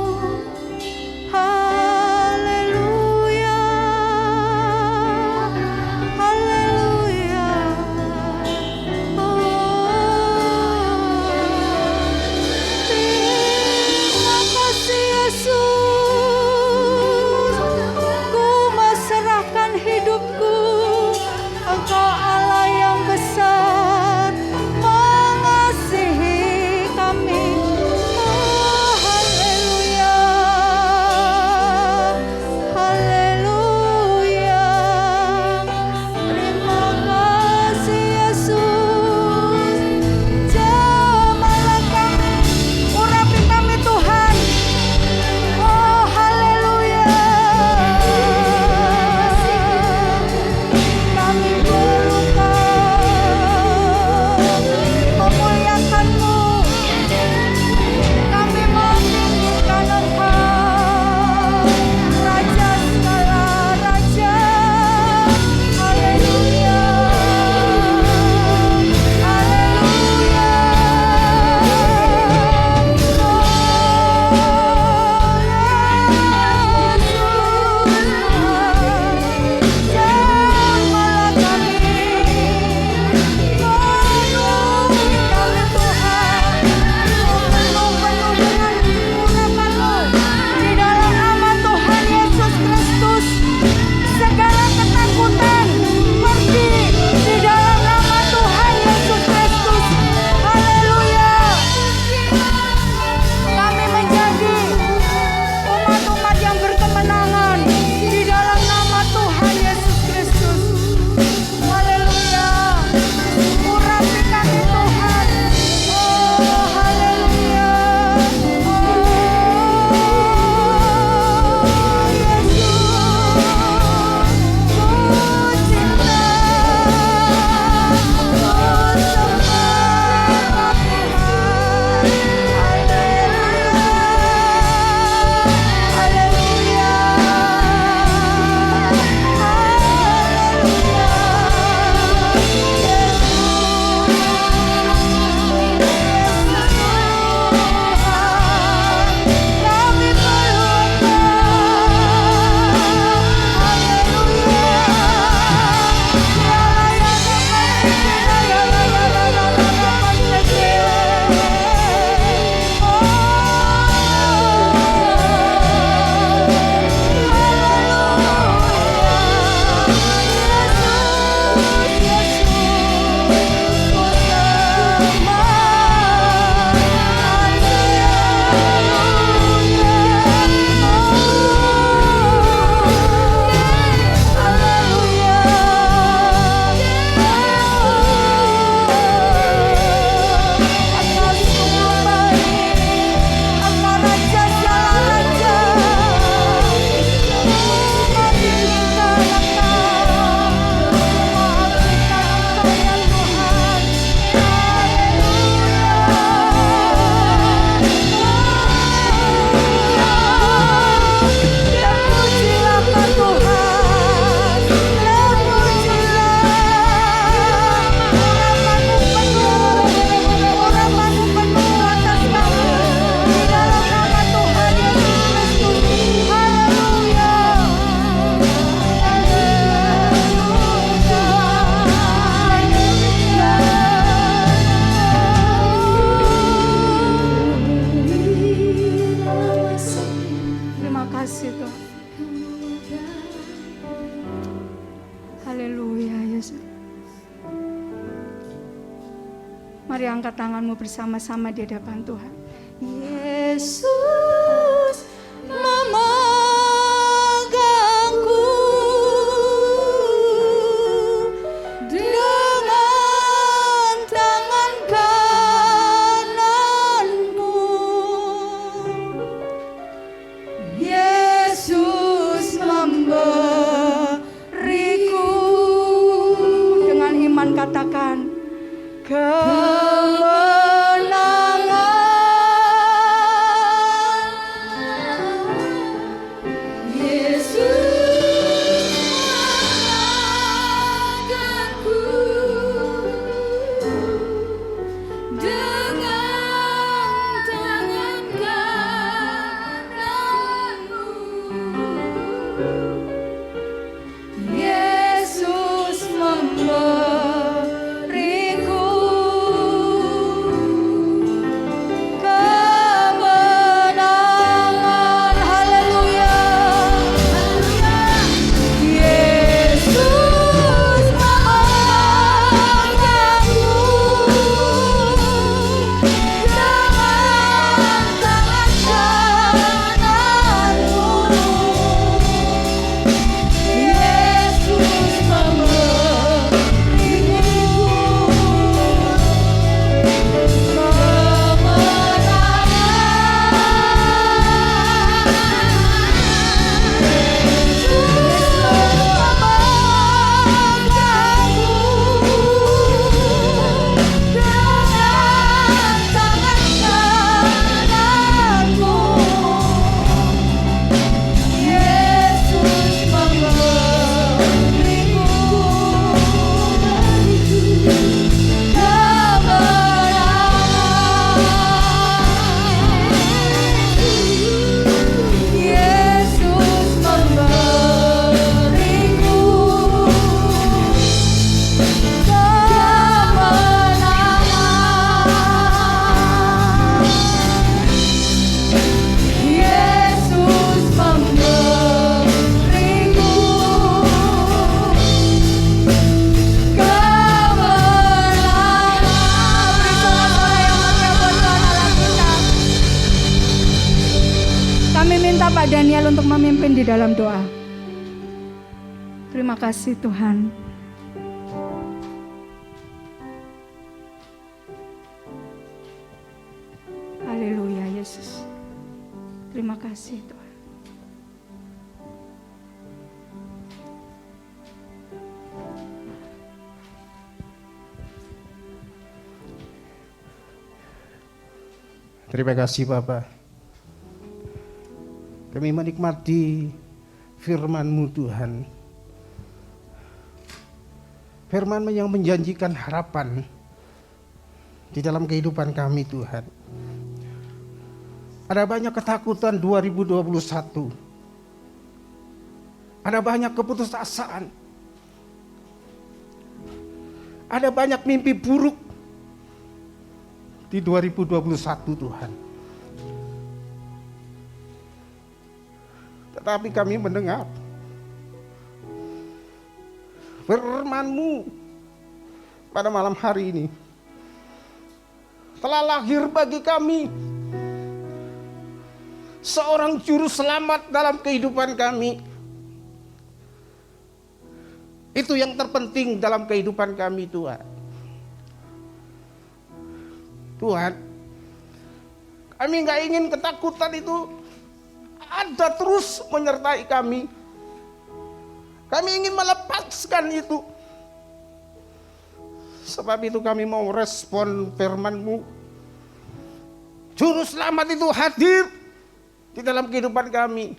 Mari angkat tanganmu bersama-sama di hadapan Tuhan. Yesus memegangku dengan tangan kananmu. Yesus memberiku, dengan iman katakan, Pak Daniel untuk memimpin di dalam doa. Terima kasih Tuhan. Haleluya Yesus. Terima kasih Tuhan. Terima kasih Bapak. Kami menikmati firman-Mu Tuhan. Firman yang menjanjikan harapan di dalam kehidupan kami Tuhan. Ada banyak ketakutan 2021. Ada banyak keputusasaan. Ada banyak mimpi buruk di 2021 Tuhan. Tetapi kami mendengar firman-Mu pada malam hari ini telah lahir bagi kami seorang juru selamat dalam kehidupan kami. Itu yang terpenting dalam kehidupan kami Tuhan. Tuhan, kami gak ingin ketakutan itu ada terus menyertai kami. Kami ingin melepaskan itu. Sebab itu kami mau respon firman-Mu. Juru selamat itu hadir di dalam kehidupan kami.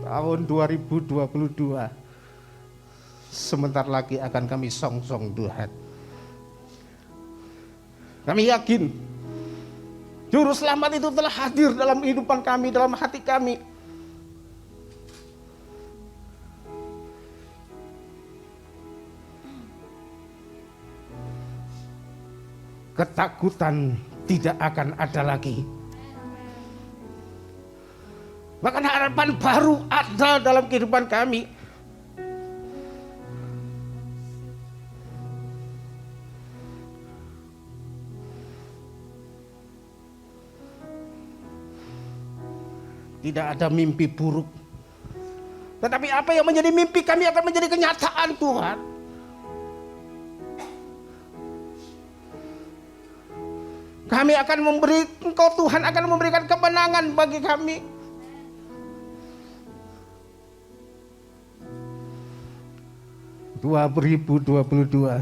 Tahun 2022 sebentar lagi akan kami song-song Tuhan. Kami yakin Juru Selamat itu telah hadir dalam kehidupan kami, dalam hati kami. Ketakutan tidak akan ada lagi. Bahkan harapan baru ada dalam kehidupan kami. Tidak ada mimpi buruk. Tetapi apa yang menjadi mimpi kami akan menjadi kenyataan Tuhan. Kami akan memberi, Engkau Tuhan akan memberikan kemenangan bagi kami. Dua 2022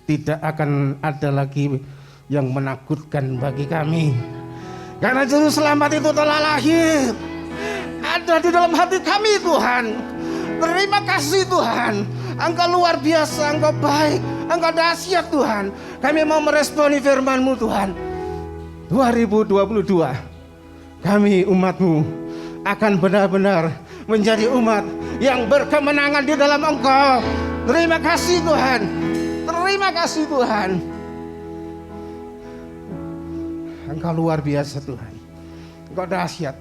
tidak akan ada lagi yang menakutkan bagi kami. Karena Juru Selamat itu telah lahir. Ada di dalam hati kami Tuhan. Terima kasih Tuhan. Engkau luar biasa, Engkau baik, Engkau dahsyat Tuhan. Kami mau meresponi firman-Mu Tuhan. 2022 kami umat-Mu akan benar-benar menjadi umat yang berkemenangan di dalam Engkau. Terima kasih Tuhan. Terima kasih Tuhan. Engkau luar biasa Tuhan. Engkau dahsyat.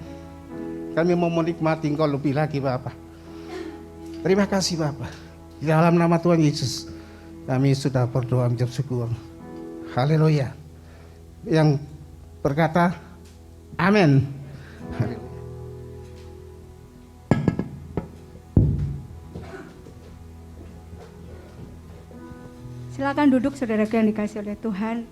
Kami mau menikmati Engkau lebih lagi Bapa. Terima kasih Bapa. Di dalam nama Tuhan Yesus kami sudah berdoa mengucap syukur. Haleluya. Yang berkata amin. Silakan duduk saudaraku yang dikasihi oleh Tuhan.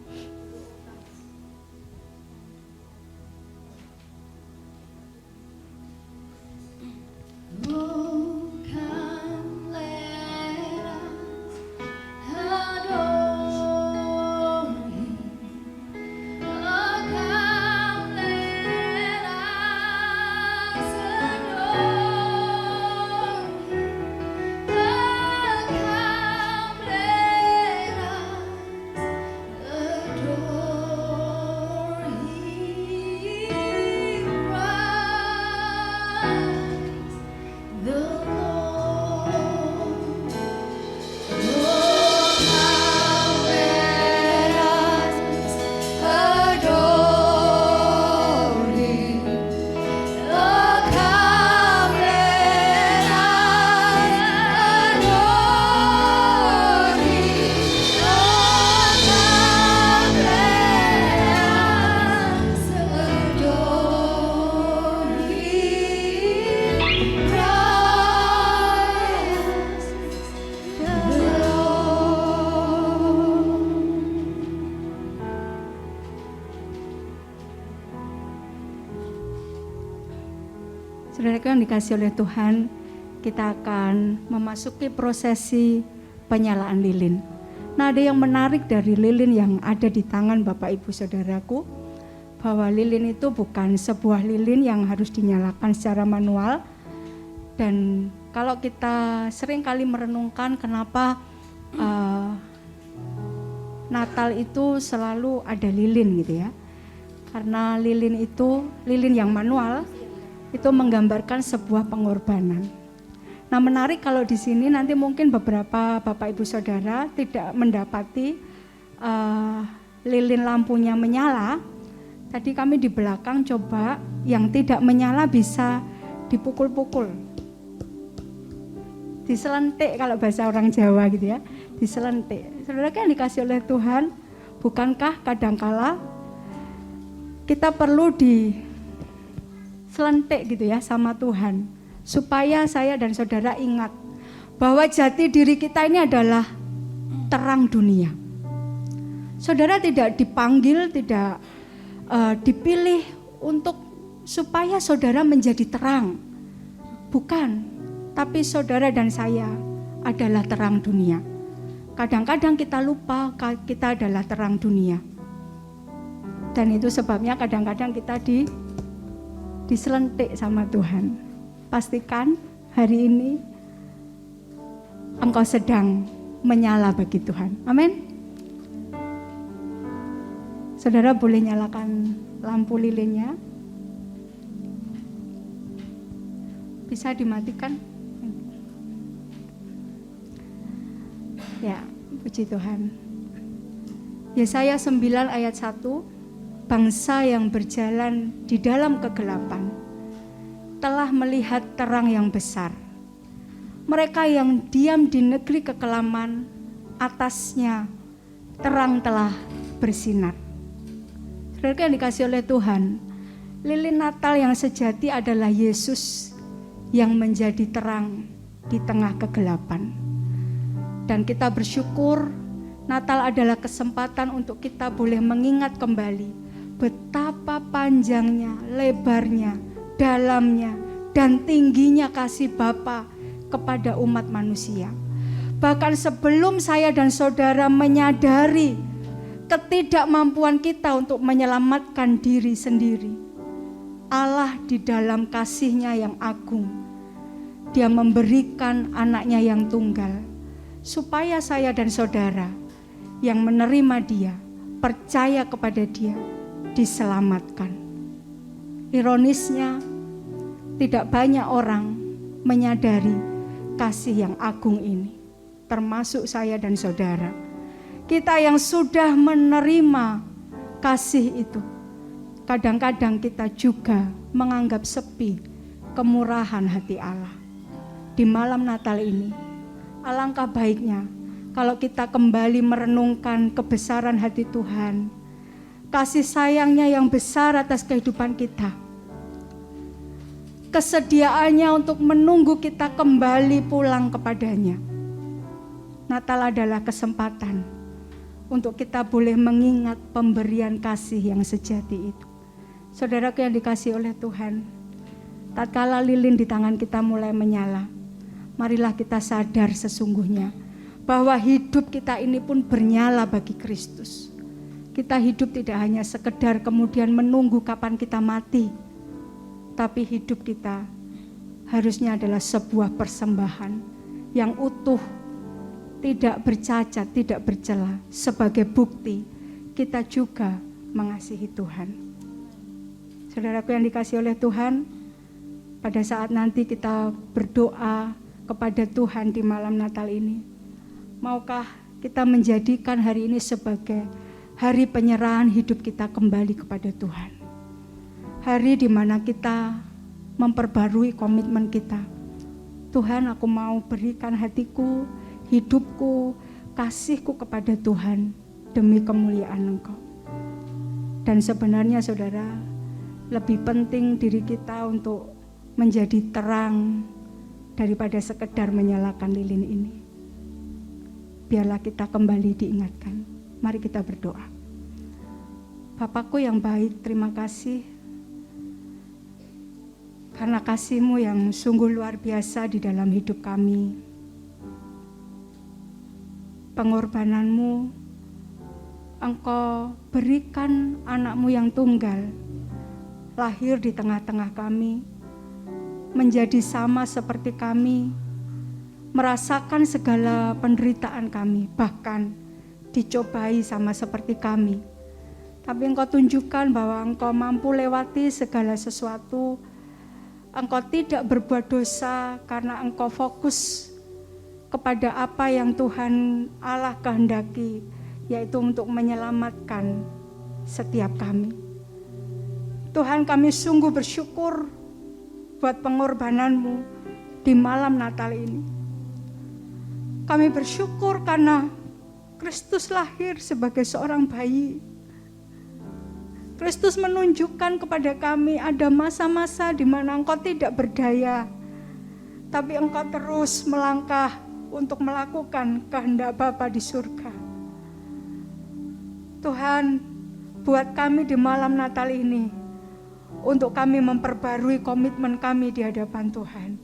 Saudaraku yang dikasihi oleh Tuhan, kita akan memasuki prosesi penyalaan lilin. Nah, ada yang menarik dari lilin yang ada di tangan Bapak Ibu Saudaraku, bahwa lilin itu bukan sebuah lilin yang harus dinyalakan secara manual. Dan kalau kita sering kali merenungkan kenapa Natal itu selalu ada lilin gitu ya. Karena lilin itu, lilin yang manual, itu menggambarkan sebuah pengorbanan. Nah, menarik kalau di sini nanti mungkin beberapa Bapak Ibu Saudara tidak mendapati lilin lampunya menyala. Tadi kami di belakang coba yang tidak menyala bisa dipukul-pukul, diselentik kalau bahasa orang Jawa gitu ya, diselentik. Saudara yang dikasih oleh Tuhan, bukankah kadangkala kita perlu selentik gitu ya sama Tuhan, supaya saya dan saudara ingat bahwa jati diri kita ini adalah terang dunia. Saudara tidak dipanggil, tidak dipilih untuk supaya saudara menjadi terang, bukan, tapi saudara dan saya adalah terang dunia. Kadang-kadang kita lupa kita adalah terang dunia, dan itu sebabnya kadang-kadang kita diselentik sama Tuhan. Pastikan hari ini engkau sedang menyala bagi Tuhan. Amin. Saudara boleh nyalakan lampu lilinnya. Bisa dimatikan. Ya, puji Tuhan. Yesaya 9 ayat 1. Bangsa yang berjalan di dalam kegelapan telah melihat terang yang besar. Mereka yang diam di negeri kekelaman, atasnya terang telah bersinar. Saudara yang dikasihi oleh Tuhan, Lilin Natal yang sejati adalah Yesus yang menjadi terang di tengah kegelapan. Dan kita bersyukur Natal adalah kesempatan untuk kita boleh mengingat kembali betapa panjangnya, lebarnya, dalamnya, dan tingginya kasih Bapa kepada umat manusia. Bahkan sebelum saya dan saudara menyadari ketidakmampuan kita untuk menyelamatkan diri sendiri, Allah di dalam kasih-Nya yang agung, Dia memberikan anaknya yang tunggal, supaya saya dan saudara yang menerima Dia, percaya kepada Dia, diselamatkan. Ironisnya, tidak banyak orang menyadari kasih yang agung ini, termasuk saya dan saudara. Kita yang sudah menerima kasih itu, kadang-kadang kita juga menganggap sepi kemurahan hati Allah. Di malam Natal ini, alangkah baiknya kalau kita kembali merenungkan kebesaran hati Tuhan, kasih sayangnya yang besar atas kehidupan kita, kesediaannya untuk menunggu kita kembali pulang kepadanya. Natal adalah kesempatan untuk kita boleh mengingat pemberian kasih yang sejati itu. Saudaraku yang dikasihi oleh Tuhan, tatkala lilin di tangan kita mulai menyala, marilah kita sadar sesungguhnya bahwa hidup kita ini pun bernyala bagi Kristus. Kita hidup tidak hanya sekedar kemudian menunggu kapan kita mati, tapi hidup kita harusnya adalah sebuah persembahan yang utuh, tidak bercacat, tidak bercela, sebagai bukti kita juga mengasihi Tuhan. Saudaraku yang dikasihi oleh Tuhan, pada saat nanti kita berdoa kepada Tuhan di malam Natal ini, maukah kita menjadikan hari ini sebagai hari penyerahan hidup kita kembali kepada Tuhan. Hari di mana kita memperbarui komitmen kita. Tuhan, aku mau berikan hatiku, hidupku, kasihku kepada Tuhan demi kemuliaan Engkau. Dan sebenarnya saudara, lebih penting diri kita untuk menjadi terang daripada sekedar menyalakan lilin ini. Biarlah kita kembali diingatkan. Mari kita berdoa. Bapakku yang baik, terima kasih karena kasih-Mu yang sungguh luar biasa di dalam hidup kami. Pengorbanan-Mu, Engkau berikan anak-Mu yang tunggal lahir di tengah-tengah kami, menjadi sama seperti kami, merasakan segala penderitaan kami, bahkan dicobai sama seperti kami. Tapi Engkau tunjukkan bahwa Engkau mampu lewati segala sesuatu. Engkau tidak berbuat dosa karena Engkau fokus kepada apa yang Tuhan Allah kehendaki, yaitu untuk menyelamatkan setiap kami. Tuhan, kami sungguh bersyukur buat pengorbanan-Mu di malam Natal ini. Kami bersyukur karena Kristus lahir sebagai seorang bayi. Kristus menunjukkan kepada kami ada masa-masa di mana Engkau tidak berdaya, tapi Engkau terus melangkah untuk melakukan kehendak Bapa di surga. Tuhan, buat kami di malam Natal ini, untuk kami memperbarui komitmen kami di hadapan Tuhan.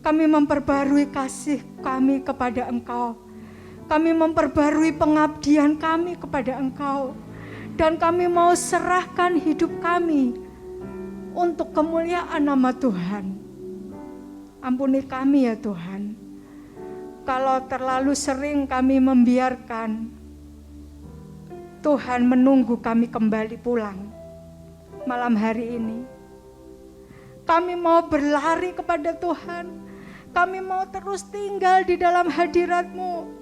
Kami memperbarui kasih kami kepada Engkau. Kami memperbarui pengabdian kami kepada Engkau. Dan kami mau serahkan hidup kami untuk kemuliaan nama Tuhan. Ampuni kami ya Tuhan, kalau terlalu sering kami membiarkan Tuhan menunggu kami kembali pulang. Malam hari ini kami mau berlari kepada Tuhan. Kami mau terus tinggal di dalam hadirat-Mu.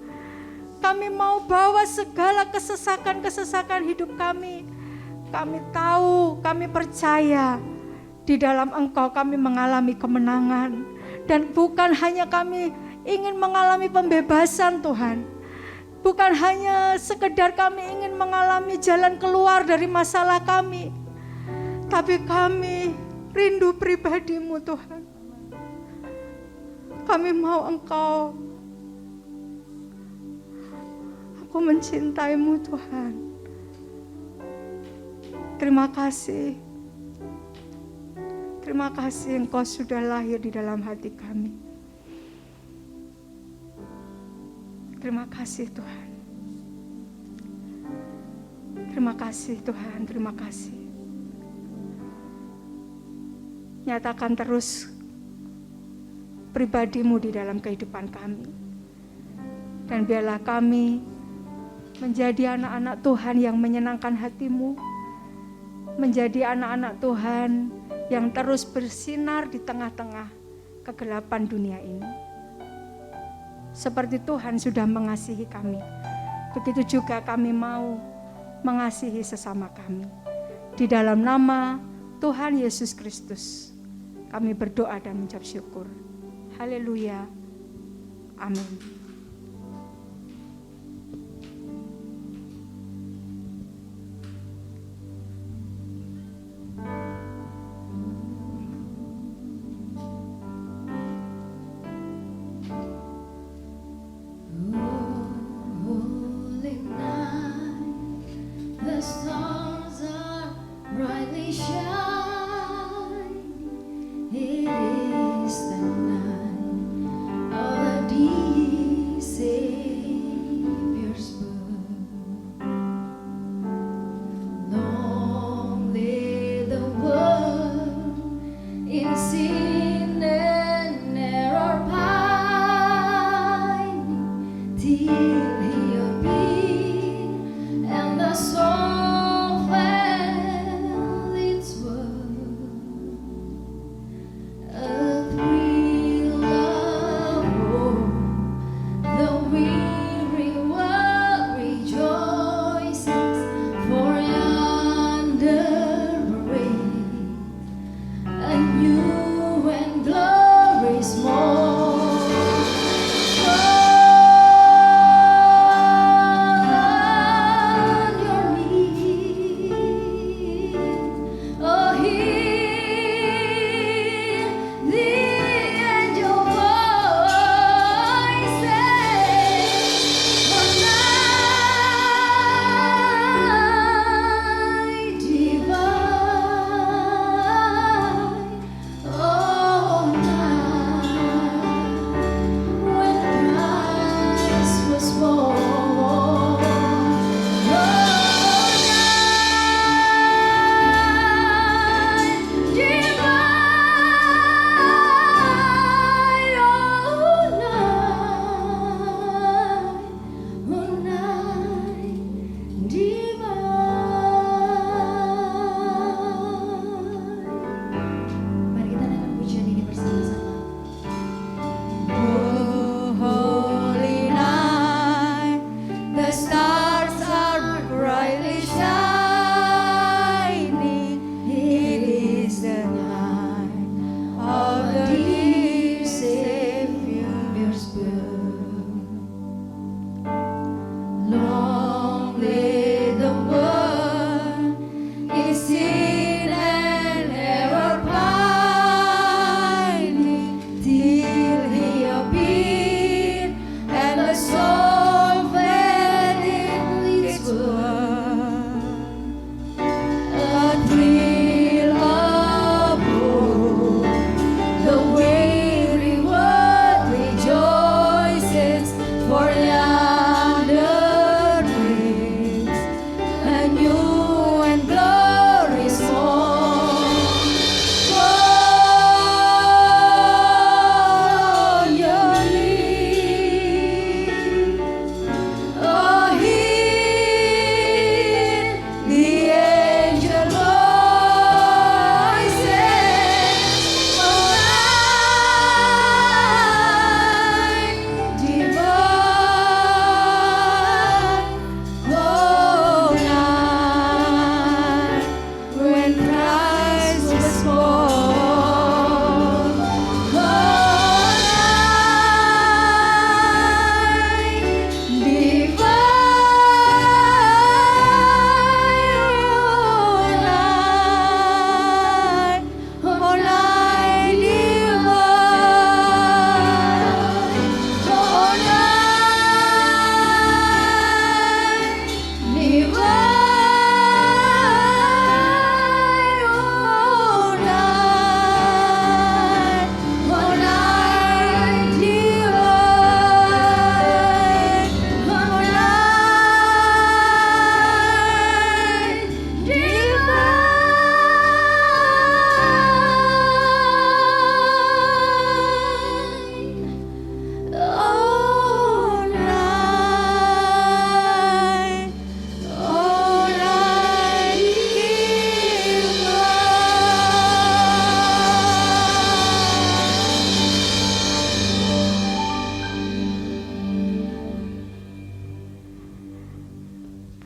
Kami mau bawa segala kesesakan-kesesakan hidup kami. Kami tahu, kami percaya di dalam Engkau kami mengalami kemenangan. Dan bukan hanya kami ingin mengalami pembebasan Tuhan, bukan hanya sekedar kami ingin mengalami jalan keluar dari masalah kami, Tapi kami rindu pribadi-Mu Tuhan. Kami mau Engkau. Aku mencintai-Mu Tuhan. Terima kasih. Terima kasih Engkau sudah lahir di dalam hati kami. Terima kasih Tuhan. Terima kasih Tuhan, terima kasih. Nyatakan terus pribadi-Mu di dalam kehidupan kami. Dan biarlah kami menjadi anak-anak Tuhan yang menyenangkan hati-Mu. Menjadi anak-anak Tuhan yang terus bersinar di tengah-tengah kegelapan dunia ini. Seperti Tuhan sudah mengasihi kami, begitu juga kami mau mengasihi sesama kami. Di dalam nama Tuhan Yesus Kristus, kami berdoa dan mengucap syukur. Haleluya. Amin. It is the night of the deep.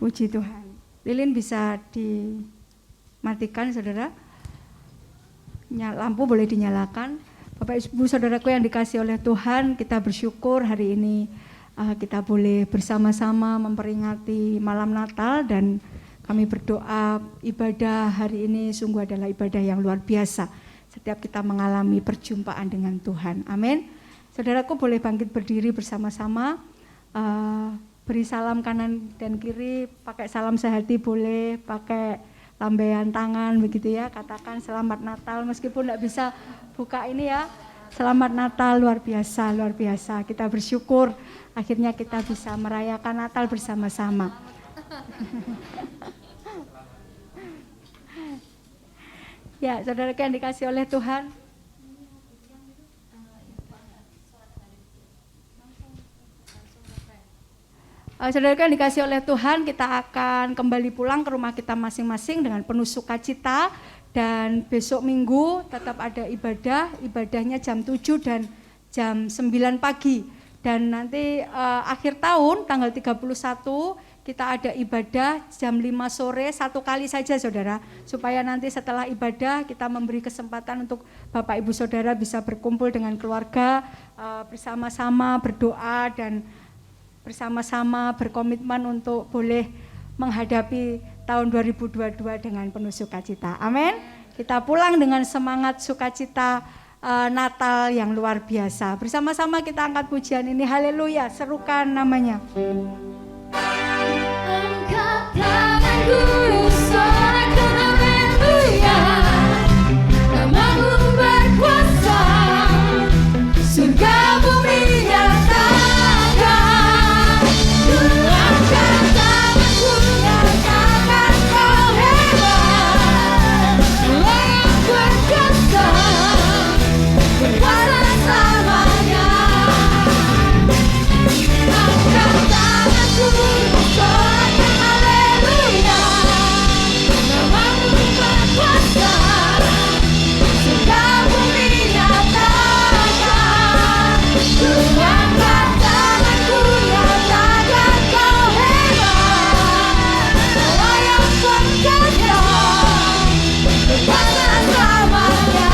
Puji Tuhan. Lilin bisa dimatikan saudara. Lampu boleh dinyalakan. Bapak Ibu saudaraku yang dikasihi oleh Tuhan, kita bersyukur hari ini kita boleh bersama-sama memperingati malam Natal, dan kami berdoa ibadah hari ini sungguh adalah ibadah yang luar biasa. Setiap kita mengalami perjumpaan dengan Tuhan. Amin. Saudaraku boleh bangkit berdiri bersama-sama. Beri salam kanan dan kiri, pakai salam sehati boleh, pakai lambaian tangan begitu ya, katakan selamat Natal meskipun tidak bisa buka ini ya. Selamat Natal, luar biasa, luar biasa. Kita bersyukur akhirnya kita bisa merayakan Natal bersama-sama. Ya, saudara yang dikasih oleh Tuhan. Saudara yang dikasih oleh Tuhan, kita akan kembali pulang ke rumah kita masing-masing dengan penuh sukacita. Dan besok Minggu tetap ada ibadahnya jam 7 dan jam 9 pagi. Dan nanti akhir tahun tanggal 31 kita ada ibadah jam 5 sore, 1 kali saja saudara. Supaya nanti setelah ibadah kita memberi kesempatan untuk Bapak Ibu Saudara bisa berkumpul dengan keluarga, bersama-sama berdoa dan bersama-sama berkomitmen untuk boleh menghadapi tahun 2022 dengan penuh sukacita. Amin. Kita pulang dengan semangat sukacita Natal yang luar biasa. Bersama-sama kita angkat pujian ini. Haleluya, serukan namanya. Angkat tanganku, sorakan haleluya. Namamu berkuasa, surga bumi nyatakan. Ku angkat tanganku, nyatakan kau hebat. Allah yang berkuasa, berkuasa selamanya. Angkat tanganku, sorakan haleluya. Namamu berkuasa, surga bumi nyatakan. Ku angkat tanganku, nyatakan kau hebat. Allah yang berkuasa, berkuasa selamanya.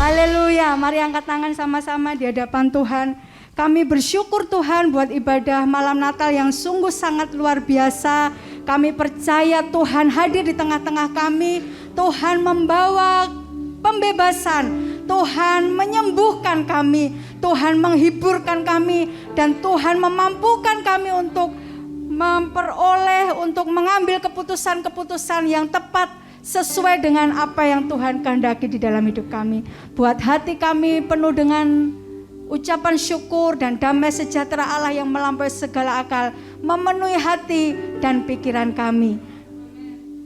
Haleluya, mari angkat tangan sama-sama di hadapan Tuhan. Kami bersyukur Tuhan buat ibadah malam Natal yang sungguh sangat luar biasa. Kami percaya Tuhan hadir di tengah-tengah kami. Tuhan membawa pembebasan, Tuhan menyembuhkan kami, Tuhan menghiburkan kami, dan Tuhan memampukan kami untuk memperoleh, untuk mengambil keputusan-keputusan yang tepat sesuai dengan apa yang Tuhan kehendaki di dalam hidup kami. Buat hati kami penuh dengan ucapan syukur dan damai sejahtera Allah yang melampaui segala akal memenuhi hati dan pikiran kami.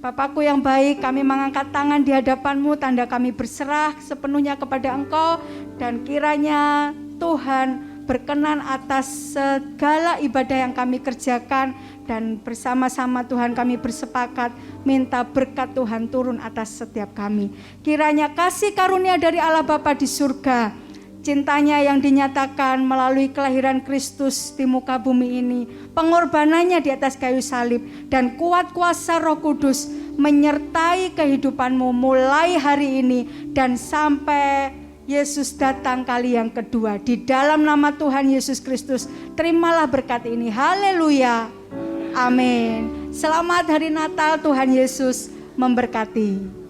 Bapakku yang baik, kami mengangkat tangan di hadapan-Mu, tanda kami berserah sepenuhnya kepada Engkau, dan kiranya Tuhan berkenan atas segala ibadah yang kami kerjakan, dan bersama-sama Tuhan kami bersepakat minta berkat Tuhan turun atas setiap kami. Kiranya kasih karunia dari Allah Bapa di surga, cintanya yang dinyatakan melalui kelahiran Kristus di muka bumi ini, pengorbanannya di atas kayu salib, dan kuat kuasa Roh Kudus menyertai kehidupanmu mulai hari ini dan sampai Yesus datang kali yang kedua. Di dalam nama Tuhan Yesus Kristus, terimalah berkat ini. Haleluya. Amin. Selamat hari Natal, Tuhan Yesus memberkati.